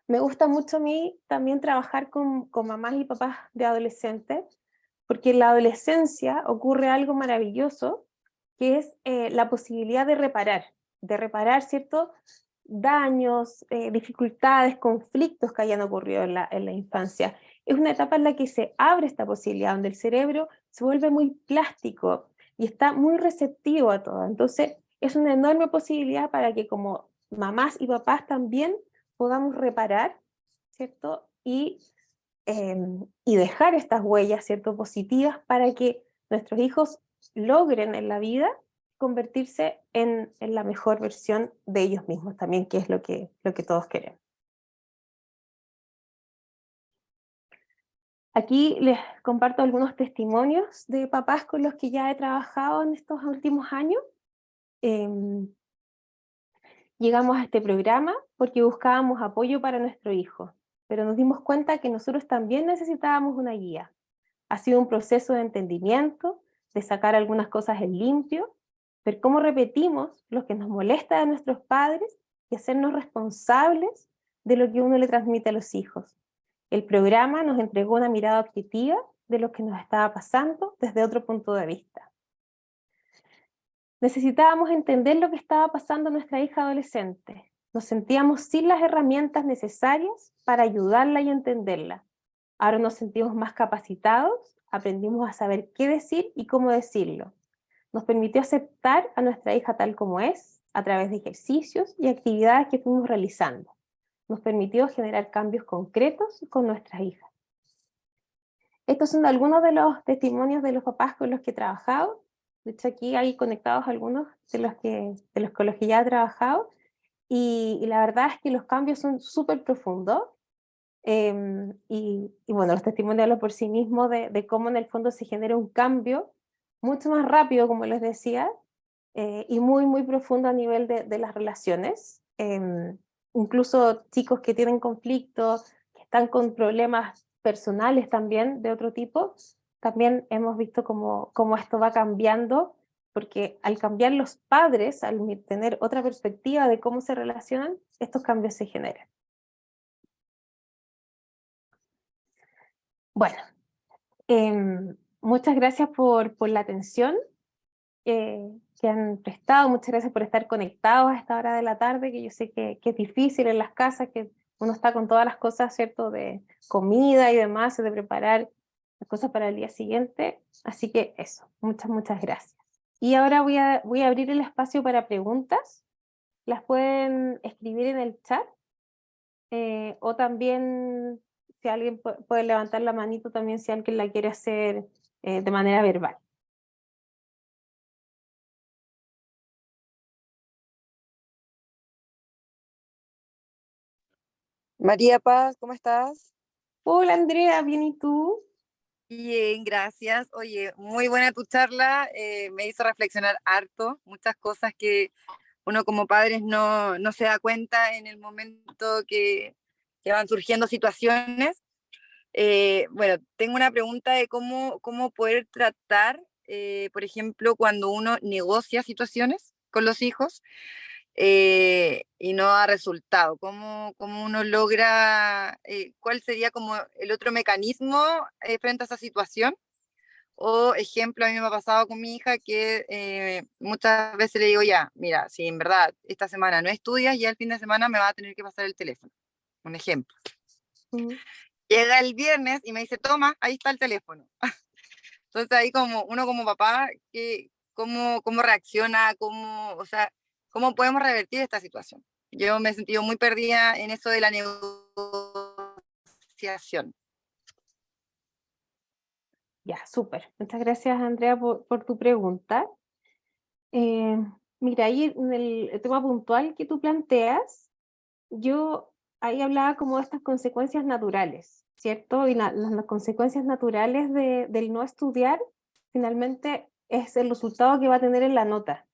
Me gusta mucho a mí también trabajar con mamás y papás de adolescentes, porque en la adolescencia ocurre algo maravilloso, que es la posibilidad de reparar ciertos daños, dificultades, conflictos que hayan ocurrido en la infancia. Es una etapa en la que se abre esta posibilidad, donde el cerebro se vuelve muy plástico y está muy receptivo a todo. Entonces, es una enorme posibilidad para que como mamás y papás también podamos reparar, ¿cierto? Y dejar estas huellas, ¿cierto?, positivas para que nuestros hijos logren en la vida convertirse en la mejor versión de ellos mismos también, que es lo que todos queremos. Aquí les comparto algunos testimonios de papás con los que ya he trabajado en estos últimos años. Llegamos a este programa porque buscábamos apoyo para nuestro hijo, pero nos dimos cuenta que nosotros también necesitábamos una guía. Ha sido un proceso de entendimiento, de sacar algunas cosas en limpio, ver cómo repetimos lo que nos molesta de nuestros padres y hacernos responsables de lo que uno le transmite a los hijos. El programa nos entregó una mirada objetiva de lo que nos estaba pasando desde otro punto de vista. Necesitábamos entender lo que estaba pasando a nuestra hija adolescente. Nos sentíamos sin las herramientas necesarias para ayudarla y entenderla. Ahora nos sentimos más capacitados, aprendimos a saber qué decir y cómo decirlo. Nos permitió aceptar a nuestra hija tal como es, a través de ejercicios y actividades que fuimos realizando. Nos permitió generar cambios concretos con nuestras hijas. Estos son algunos de los testimonios de los papás con los que he trabajado. De hecho, aquí hay conectados algunos con los que ya he trabajado. Y la verdad es que los cambios son súper profundos. Y bueno, los testimonios hablan por sí mismos de cómo en el fondo se genera un cambio mucho más rápido, como les decía, y muy, muy profundo a nivel de las relaciones. Incluso chicos que tienen conflictos, que están con problemas personales también de otro tipo, también hemos visto cómo esto va cambiando, porque al cambiar los padres, al tener otra perspectiva de cómo se relacionan, estos cambios se generan. Bueno, muchas gracias por la atención que han prestado, muchas gracias por estar conectados a esta hora de la tarde, que yo sé que es difícil en las casas, que uno está con todas las cosas, ¿cierto?, de comida y demás, de preparar las cosas para el día siguiente, así que eso, muchas gracias. Y ahora voy a abrir el espacio para preguntas, las pueden escribir en el chat, o también si alguien puede levantar la manito también si alguien la quiere hacer de manera verbal. María Paz, ¿cómo estás? Hola Andrea, ¿bien y tú? Bien, gracias. Oye, muy buena tu charla, me hizo reflexionar harto, muchas cosas que uno como padres no se da cuenta en el momento que van surgiendo situaciones. Bueno, tengo una pregunta de cómo poder tratar, por ejemplo, cuando uno negocia situaciones con los hijos. Y no ha resultado. ¿Cómo uno logra, cuál sería como el otro mecanismo frente a esa situación? O ejemplo, a mí me ha pasado con mi hija que muchas veces le digo, ya, mira, si en verdad esta semana no estudias, ya el fin de semana me va a tener que pasar el teléfono. Un ejemplo. Llega el viernes y me dice, toma, ahí está el teléfono. Entonces ahí como uno como papá, ¿cómo reacciona? O sea, ¿cómo podemos revertir esta situación? Yo me he sentido muy perdida en eso de la negociación. Ya, súper. Muchas gracias Andrea por tu pregunta. Eh, Mira, ahí en el tema puntual que tú planteas, yo ahí hablaba como de estas consecuencias naturales, ¿cierto? Y las consecuencias naturales del no estudiar finalmente es el resultado que va a tener en la nota.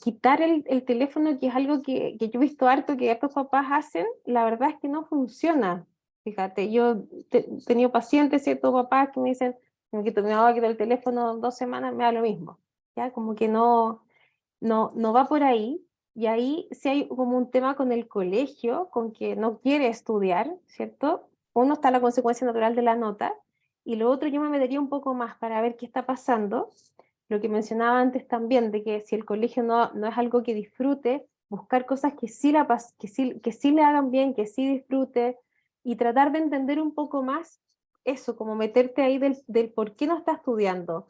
Quitar el teléfono, que es algo que yo he visto harto que estos papás hacen, la verdad es que no funciona. Fíjate, yo he tenido pacientes, ciertos papás que me dicen, me va a quitar el teléfono 2 semanas, me da lo mismo. Ya, como que no va por ahí. Y ahí sí hay como un tema con el colegio, con que no quiere estudiar, ¿cierto? Uno está la consecuencia natural de la nota, y lo otro yo me metería un poco más para ver qué está pasando. Lo que mencionaba antes también, de que si el colegio no es algo que disfrute, buscar cosas que sí le hagan bien, que sí disfrute, y tratar de entender un poco más eso, como meterte ahí del por qué no está estudiando,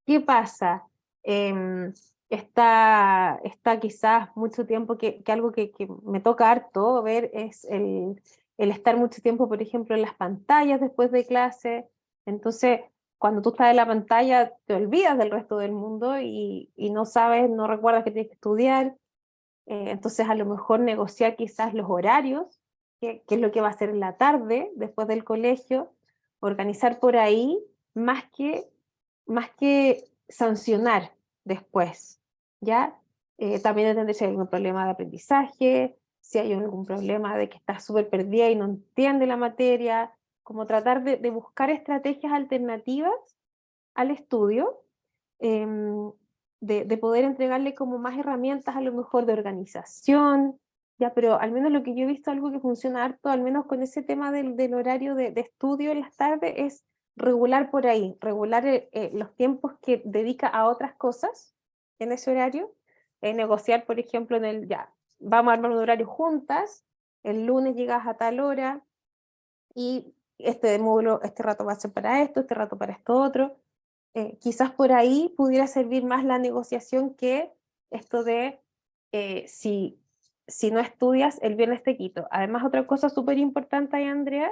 qué pasa, está quizás mucho tiempo, que algo que me toca harto ver es el estar mucho tiempo, por ejemplo, en las pantallas después de clase. Entonces, cuando tú estás en la pantalla, te olvidas del resto del mundo y no sabes, no recuerdas que tienes que estudiar. Entonces, a lo mejor negociar quizás los horarios, que es lo que va a hacer en la tarde, después del colegio, organizar por ahí, más que sancionar después, ¿ya? También entender si hay algún problema de aprendizaje, si hay algún problema de que estás súper perdida y no entiende la materia, como tratar de buscar estrategias alternativas al estudio, em, de poder entregarle como más herramientas a lo mejor de organización, ya, pero al menos lo que yo he visto, algo que funciona harto, al menos con ese tema del horario de estudio en las tardes, es regular por ahí, regular los tiempos que dedica a otras cosas en ese horario, negociar, por ejemplo, ya, vamos a armar un horario juntas, el lunes llegas a tal hora, y este módulo, este rato va a ser para esto, este rato para esto otro. Quizás por ahí pudiera servir más la negociación que esto de si no estudias, el viernes te quito. Además, otra cosa súper importante ahí, Andrea,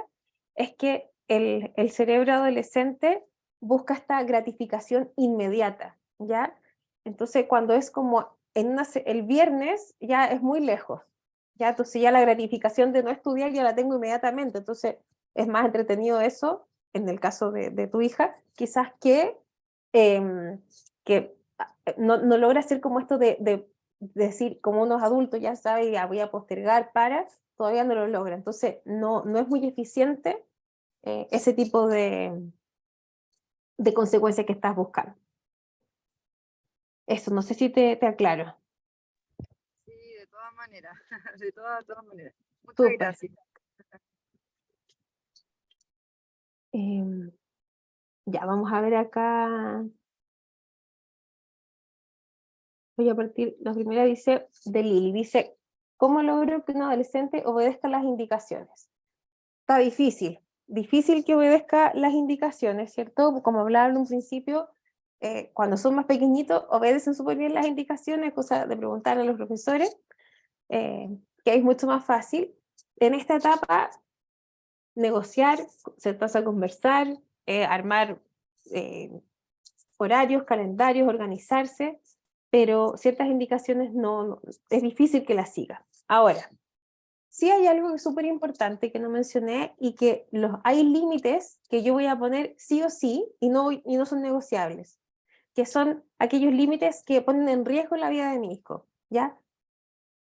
es que el cerebro adolescente busca esta gratificación inmediata, ¿ya? Entonces, cuando es como el viernes, ya es muy lejos, ¿ya? Entonces ya la gratificación de no estudiar ya la tengo inmediatamente, entonces es más entretenido eso, en el caso de tu hija, quizás que no logra hacer como esto de decir, como unos adultos ya saben, ya voy a postergar todavía no lo logra. Entonces, no es muy eficiente ese tipo de consecuencias que estás buscando. Eso, no sé si te aclaro. Sí, de todas maneras, de todas maneras. Muchas Súper. gracias. Ya, vamos a ver acá. Voy a partir, la primera dice, de Lili, dice, ¿cómo logro que un adolescente obedezca las indicaciones? Está difícil que obedezca las indicaciones, ¿cierto? Como hablaba en un principio, cuando son más pequeñitos obedecen súper bien las indicaciones, cosa de preguntar a los profesores, eh, que es mucho más fácil. En esta etapa, negociar, sentarse a conversar, armar eh, horarios, calendarios, organizarse, pero ciertas indicaciones es difícil que las siga. Ahora, sí hay algo que es súper importante que no mencioné y que hay límites que yo voy a poner sí o sí y no son negociables, que son aquellos límites que ponen en riesgo la vida de mi hijo, ¿ya?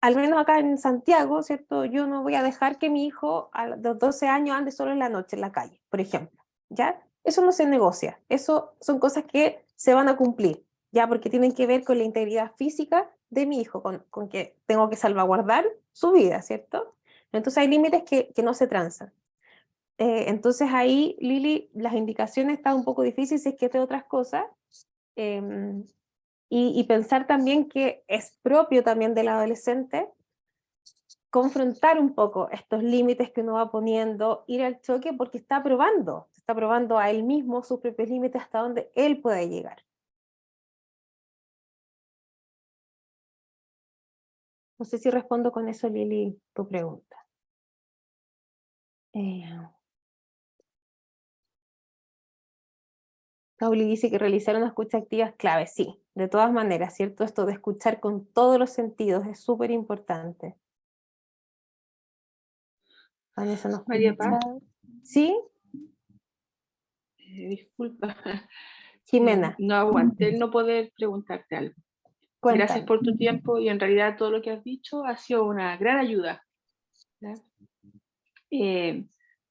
Al menos acá en Santiago, ¿cierto? Yo no voy a dejar que mi hijo a los 12 años ande solo en la noche en la calle, por ejemplo, ¿ya? Eso no se negocia, eso son cosas que se van a cumplir, ¿ya? Porque tienen que ver con la integridad física de mi hijo, con que tengo que salvaguardar su vida, ¿cierto? Entonces hay límites que no se transan. Entonces ahí, Lili, las indicaciones están un poco difíciles si es que es de otras cosas, eh, y pensar también que es propio también del adolescente confrontar un poco estos límites que uno va poniendo, ir al choque porque está probando a él mismo sus propios límites hasta donde él puede llegar. No sé si respondo con eso, Lili, tu pregunta. Pauli dice que realizar una escucha activa es clave, sí, de todas maneras, ¿cierto? Esto de escuchar con todos los sentidos es súper importante. Vanessa nos María escucha. Paz, ¿Sí? disculpa, Jimena, no aguanté el no poder preguntarte algo. Gracias cuéntame. por tu tiempo y en realidad todo lo que has dicho ha sido una gran ayuda. ¿Ya?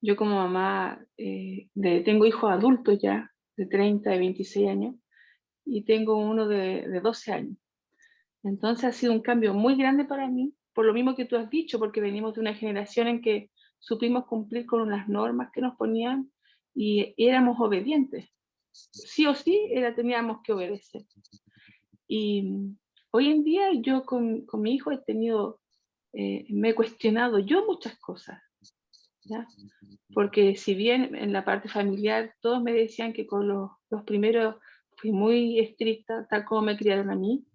Yo como mamá tengo hijos adultos ya, de 30, de 26 años, y tengo uno de 12 años. Entonces ha sido un cambio muy grande para mí, por lo mismo que tú has dicho, porque venimos de una generación en que supimos cumplir con unas normas que nos ponían y éramos obedientes. Sí o sí teníamos que obedecer. Y hoy en día yo con mi hijo me he cuestionado yo muchas cosas, ¿ya? Porque si bien en la parte familiar todos me decían que con los primeros fui muy estricta, tal como me criaron a mí,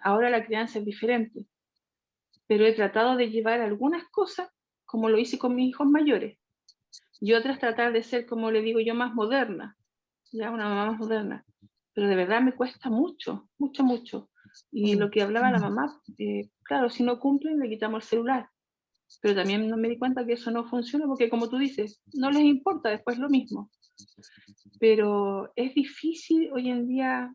Ahora la crianza es diferente, pero he tratado de llevar algunas cosas como lo hice con mis hijos mayores, y otras tratar de ser, como le digo yo, más moderna, ya una mamá más moderna. Pero de verdad me cuesta mucho, mucho, mucho. Y lo que hablaba la mamá, claro, si no cumplen le quitamos el celular. Pero también no me di cuenta que eso no funciona porque, como tú dices, no les importa después lo mismo. Pero es difícil hoy en día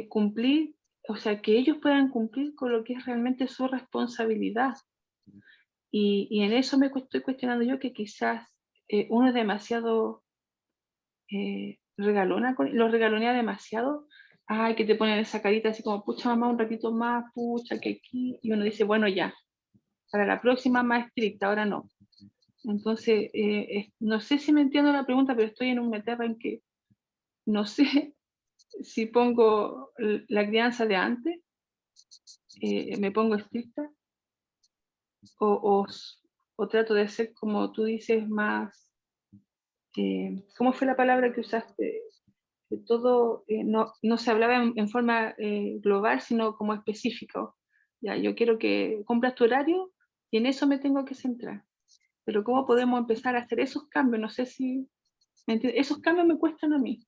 cumplir, o sea, que ellos puedan cumplir con lo que es realmente su responsabilidad. Y en eso me estoy cuestionando yo, que quizás uno es demasiado regalona, los regalonea demasiado. Ay, que te ponen esa carita así como, pucha mamá, un ratito más, pucha, que aquí. Y uno dice, bueno, ya, para la próxima más estricta, ahora no. Entonces, no sé si me entiendo la pregunta, pero estoy en una etapa en que no sé si pongo la crianza de antes, me pongo estricta, o, o trato de ser, como tú dices, más, ¿cómo fue la palabra que usaste? Que todo no se hablaba en forma global, sino como específico. Ya, yo quiero que cumplas tu horario y en eso me tengo que centrar. Pero ¿cómo podemos empezar a hacer esos cambios? No sé si, ¿me entiendes? Esos cambios me cuestan a mí.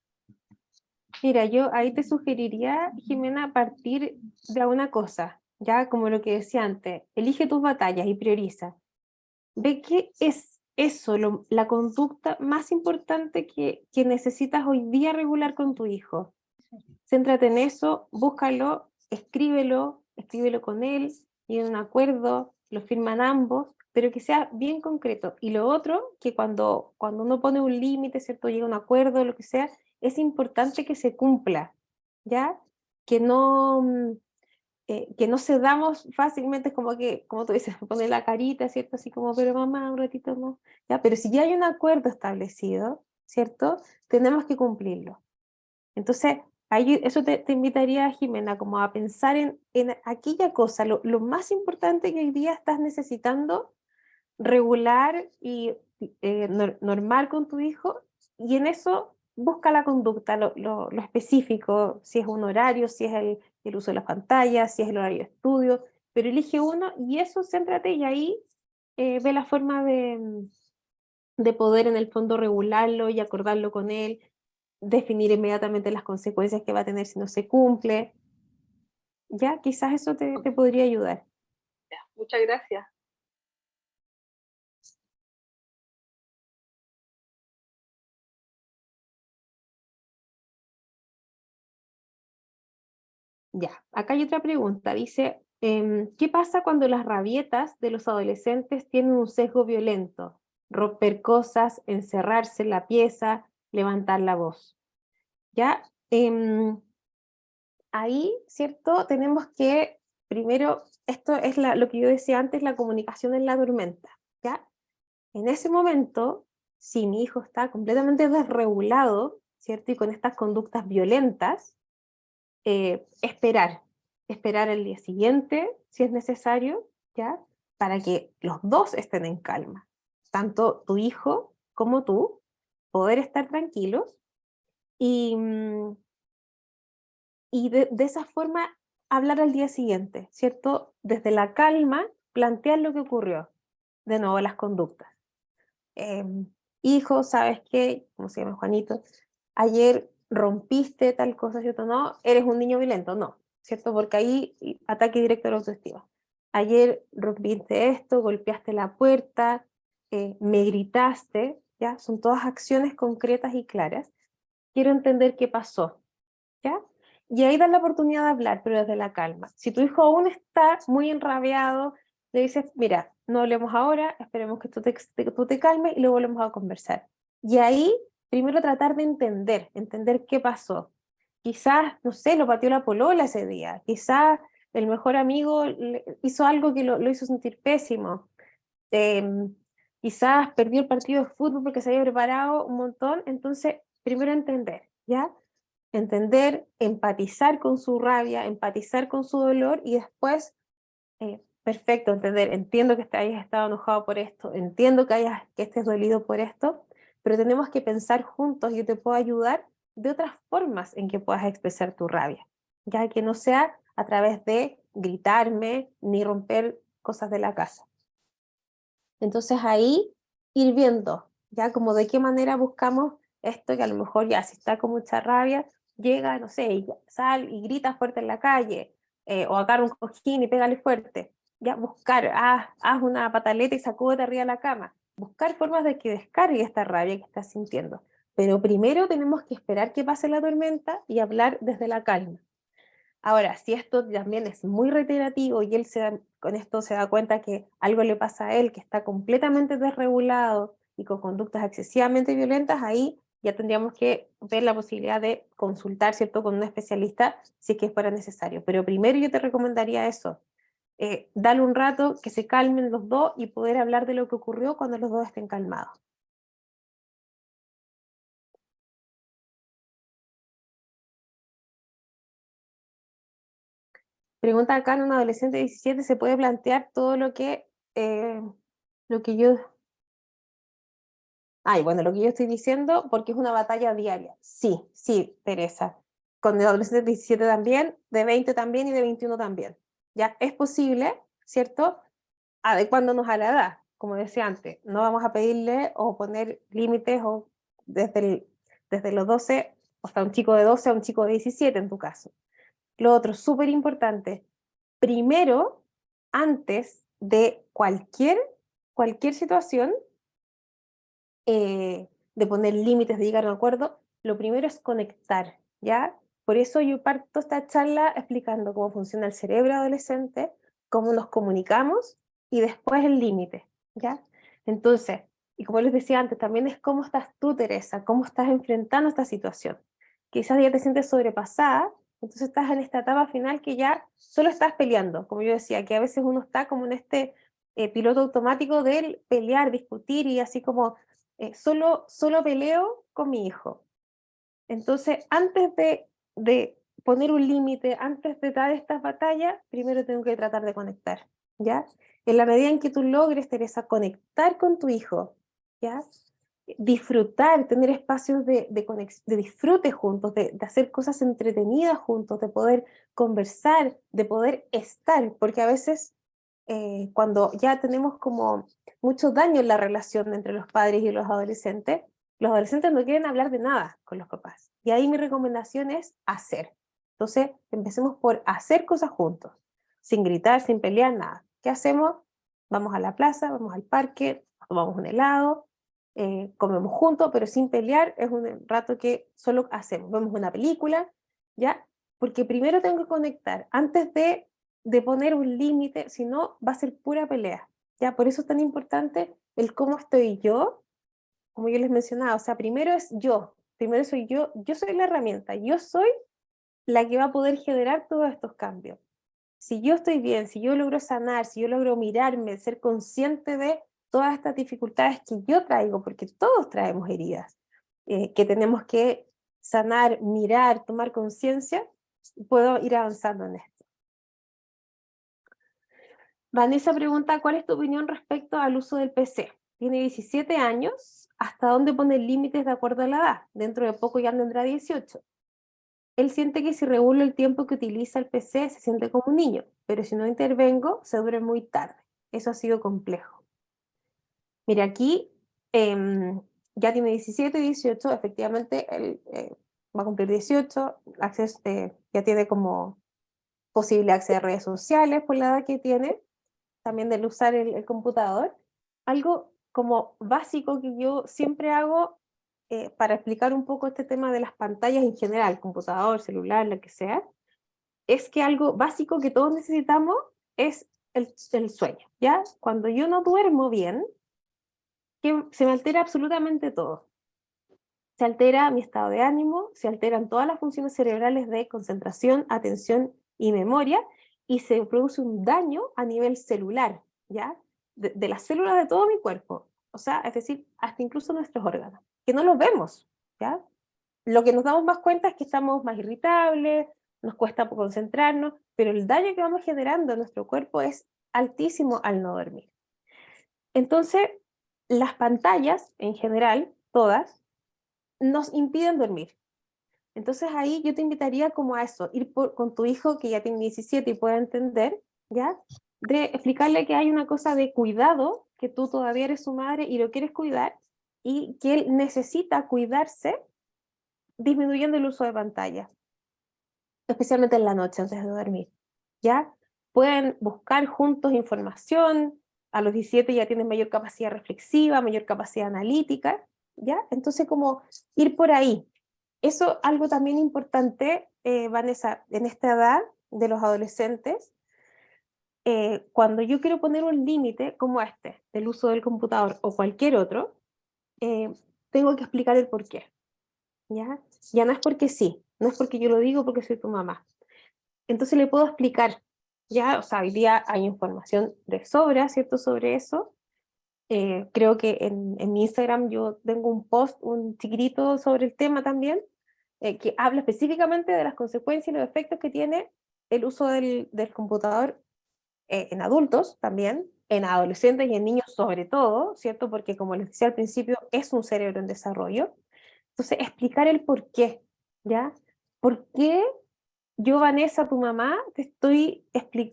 Mira, yo ahí te sugeriría, Jimena, partir de una cosa, ya como lo que decía antes, elige tus batallas y prioriza. Ve qué es eso, la conducta más importante que necesitas hoy día regular con tu hijo. Céntrate en eso, búscalo, escríbelo con él, lleguen a un acuerdo, lo firman ambos, pero que sea bien concreto. Y lo otro, que cuando uno pone un límite, ¿cierto? Llega a un acuerdo, lo que sea, es importante que se cumpla, ¿ya? Que no, que no cedamos fácilmente, como que, como tú dices, pone la carita, ¿cierto? Así como, pero mamá, un ratito no. ¿Ya? Pero si ya hay un acuerdo establecido, ¿cierto? Tenemos que cumplirlo. Entonces, ahí, eso te invitaría, Jimena, como a pensar en aquella cosa, lo más importante que hoy día estás necesitando regular y normar con tu hijo, y en eso busca la conducta, lo específico, si es un horario, si es el uso de las pantallas, si es el horario de estudio, pero elige uno y eso céntrate y ahí ve la forma de poder en el fondo regularlo y acordarlo con él, definir inmediatamente las consecuencias que va a tener si no se cumple. Ya, quizás eso te podría ayudar. Muchas gracias. Ya, acá hay otra pregunta. Dice, ¿qué pasa cuando las rabietas de los adolescentes tienen un sesgo violento? Romper cosas, encerrarse en la pieza, levantar la voz. Ya, ahí, ¿cierto? Tenemos que, primero, esto es lo que yo decía antes, la comunicación en la tormenta. ¿Ya? En ese momento, si mi hijo está completamente desregulado, ¿cierto? Y con estas conductas violentas, esperar el día siguiente, si es necesario, ¿ya? Para que los dos estén en calma, tanto tu hijo como tú, poder estar tranquilos y, y de esa forma hablar al día siguiente, ¿cierto? Desde la calma, plantear lo que ocurrió, de nuevo las conductas. Hijo, ¿sabes qué? ¿Cómo se llama Juanito? Ayer rompiste tal cosa, ¿cierto? No, eres un niño violento, no, ¿cierto? Porque ahí ataque directo a la autoestima. Ayer rompiste esto, golpeaste la puerta, me gritaste, ¿ya? Son todas acciones concretas y claras. Quiero entender qué pasó, ¿ya? Y ahí das la oportunidad de hablar, pero desde la calma. Si tu hijo aún está muy enrabiado, le dices, mira, no hablemos ahora, esperemos que tú te calmes y luego volvemos a conversar. Y ahí, primero tratar de entender qué pasó. Quizás, no sé, lo pateó la polola ese día, quizás el mejor amigo hizo algo que lo hizo sentir pésimo, eh, quizás perdió el partido de fútbol porque se había preparado un montón, entonces, primero entender, ¿ya? Entender, empatizar con su rabia, empatizar con su dolor y después, perfecto, entender, entiendo que hayas estado enojado por esto, entiendo que estés dolido por esto, pero tenemos que pensar juntos, yo te puedo ayudar de otras formas en que puedas expresar tu rabia, ya que no sea a través de gritarme ni romper cosas de la casa. Entonces ahí ir viendo, ya como de qué manera buscamos esto, que a lo mejor ya si está con mucha rabia, llega, no sé, y sal y grita fuerte en la calle, o agarra un cojín y pégale fuerte. Ya buscar, haz una pataleta y sacúdete arriba de la cama. Buscar formas de que descargue esta rabia que estás sintiendo. Pero primero tenemos que esperar que pase la tormenta y hablar desde la calma. Ahora, si esto también es muy reiterativo y él con esto se da cuenta que algo le pasa a él, que está completamente desregulado y con conductas excesivamente violentas, ahí ya tendríamos que ver la posibilidad de consultar, ¿cierto?, con un especialista si es que fuera necesario. Pero primero yo te recomendaría eso, darle un rato, que se calmen los dos y poder hablar de lo que ocurrió cuando los dos estén calmados. Pregunta acá, en un adolescente de 17 se puede plantear todo lo que yo... Ay, bueno, lo que yo estoy diciendo, porque es una batalla diaria. Sí, sí, Teresa. Con el adolescente de 17 también, de 20 también y de 21 también. Ya es posible, ¿cierto? Adecuándonos a la edad, como decía antes. No vamos a pedirle o poner límites o desde los 12 hasta un chico de 12 a un chico de 17 en tu caso. Lo otro, súper importante, primero, antes de cualquier situación, de poner límites, de llegar a un acuerdo, lo primero es conectar, ¿ya? Por eso yo parto esta charla explicando cómo funciona el cerebro adolescente, cómo nos comunicamos y después el límite, ¿ya? Entonces, y como les decía antes, también es cómo estás tú, Teresa, cómo estás enfrentando esta situación. Quizás ya te sientes sobrepasada, entonces estás en esta etapa final que ya solo estás peleando, como yo decía, que a veces uno está como en este piloto automático del pelear, discutir y así como solo peleo con mi hijo. Entonces, antes de poner un límite, antes de dar estas batallas, primero tengo que tratar de conectar, ¿ya? En la medida en que tú logres, Teresa, conectar con tu hijo, ¿ya? Disfrutar, tener espacios de disfrute juntos, de hacer cosas entretenidas juntos, de poder conversar, de poder estar, porque a veces cuando ya tenemos como mucho daño en la relación entre los padres y los adolescentes no quieren hablar de nada con los papás. Y ahí mi recomendación es hacer. Entonces, empecemos por hacer cosas juntos, sin gritar, sin pelear, nada. ¿Qué hacemos? Vamos a la plaza, vamos al parque, tomamos un helado, comemos juntos, pero sin pelear, es un rato que solo hacemos. Vemos una película, ¿ya? Porque primero tengo que conectar, antes de poner un límite, si no, va a ser pura pelea. ¿Ya? Por eso es tan importante el cómo estoy yo, como yo les mencionaba, o sea, primero es yo, primero soy yo soy la herramienta, yo soy la que va a poder generar todos estos cambios. Si yo estoy bien, si yo logro sanar, si yo logro mirarme, ser consciente de todas estas dificultades que yo traigo, porque todos traemos heridas, que tenemos que sanar, mirar, tomar conciencia, puedo ir avanzando en esto. Vanessa pregunta, ¿cuál es tu opinión respecto al uso del PC? Tiene 17 años, ¿hasta dónde pone límites de acuerdo a la edad? Dentro de poco ya tendrá 18. Él siente que si regulo el tiempo que utiliza el PC se siente como un niño, pero si no intervengo se duerme muy tarde. Eso ha sido complejo. Mira, aquí ya tiene 17, 18, efectivamente él va a cumplir 18, ya tiene como posible acceder a redes sociales por la edad que tiene, también del usar el computador. Algo como básico que yo siempre hago para explicar un poco este tema de las pantallas en general, computador, celular, lo que sea, es que algo básico que todos necesitamos es el sueño, ¿ya? Cuando yo no duermo bien, que se me altera absolutamente todo. Se altera mi estado de ánimo, se alteran todas las funciones cerebrales de concentración, atención y memoria, y se produce un daño a nivel celular, ¿ya? De las células de todo mi cuerpo, o sea, es decir, hasta incluso nuestros órganos, que no los vemos, ¿ya? Lo que nos damos más cuenta es que estamos más irritables, nos cuesta concentrarnos, pero el daño que vamos generando en nuestro cuerpo es altísimo al no dormir. Entonces, las pantallas, en general, todas, nos impiden dormir. Entonces ahí yo te invitaría como a eso, ir con tu hijo que ya tiene 17 y puede entender, ¿ya? De explicarle que hay una cosa de cuidado, que tú todavía eres su madre y lo quieres cuidar, y que él necesita cuidarse disminuyendo el uso de pantalla, especialmente en la noche antes de dormir, ¿ya? Pueden buscar juntos información, a los 17 ya tienen mayor capacidad reflexiva, mayor capacidad analítica, ¿ya? Entonces como ir por ahí. Eso algo también importante, Vanessa, en esta edad de los adolescentes, cuando yo quiero poner un límite como este, del uso del computador o cualquier otro, tengo que explicar el por qué, ¿ya? Ya no es porque sí, no es porque yo lo digo porque soy tu mamá. Entonces le puedo explicar, ya, o sea, hoy día hay información de sobra, ¿cierto?, sobre eso. Creo que en mi Instagram yo tengo un post, un chiquitito sobre el tema también, que habla específicamente de las consecuencias y los efectos que tiene el uso del computador en adultos también, en adolescentes y en niños sobre todo, ¿cierto? Porque como les decía al principio, es un cerebro en desarrollo. Entonces, explicar el por qué, ¿ya? ¿Por qué yo, Vanessa, tu mamá, te estoy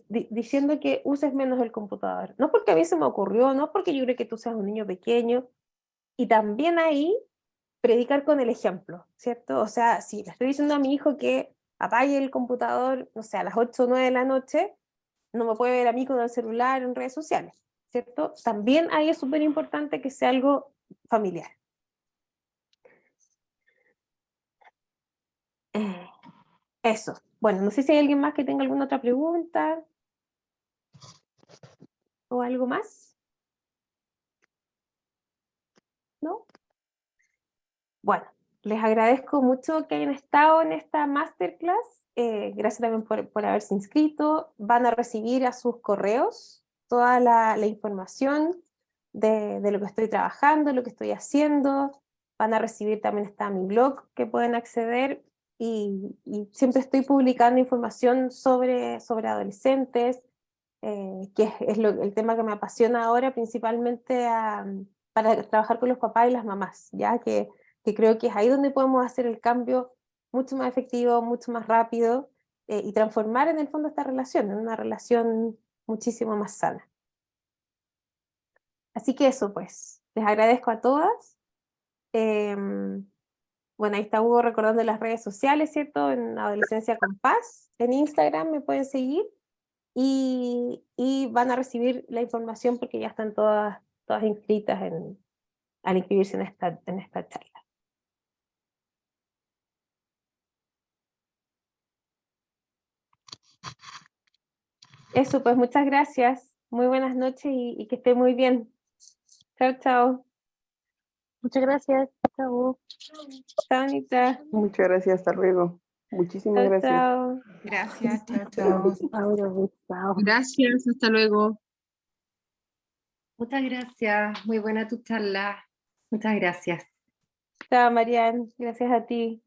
diciendo que uses menos el computador? No porque a mí se me ocurrió, no porque yo creo que tú seas un niño pequeño. Y también ahí predicar con el ejemplo, ¿cierto? O sea, si le estoy diciendo a mi hijo que apague el computador, no sé, a las 8 o 9 de la noche, no me puede ver a mí con el celular en redes sociales, ¿cierto? También ahí es súper importante que sea algo familiar. Eh, Eso. Bueno, no sé si hay alguien más que tenga alguna otra pregunta o algo más. ¿No? Bueno, les agradezco mucho que hayan estado en esta masterclass. Gracias también por haberse inscrito. Van a recibir a sus correos toda la información de lo que estoy trabajando, lo que estoy haciendo. Van a recibir también está mi blog que pueden acceder y siempre estoy publicando información sobre adolescentes, que es el tema que me apasiona ahora principalmente para trabajar con los papás y las mamás, ya que creo que es ahí donde podemos hacer el cambio mucho más efectivo, mucho más rápido, y transformar en el fondo esta relación, en una relación muchísimo más sana. Así que eso pues, les agradezco a todas. Bueno, ahí está Hugo recordando las redes sociales, ¿cierto? En Adolescencia con Paz, en Instagram me pueden seguir y van a recibir la información porque ya están todas inscritas al inscribirse en esta charla. Eso, pues muchas gracias. Muy buenas noches y que esté muy bien. Chao, chao. Muchas gracias. Chao. Chao, Anita. Muchas gracias, hasta luego. Muchísimas Chao, gracias. chao. Gracias, chao, chao. Chao. Gracias, hasta luego. Muchas gracias, muy buena tu charla. Muchas gracias. Chao, Marian. Gracias a ti.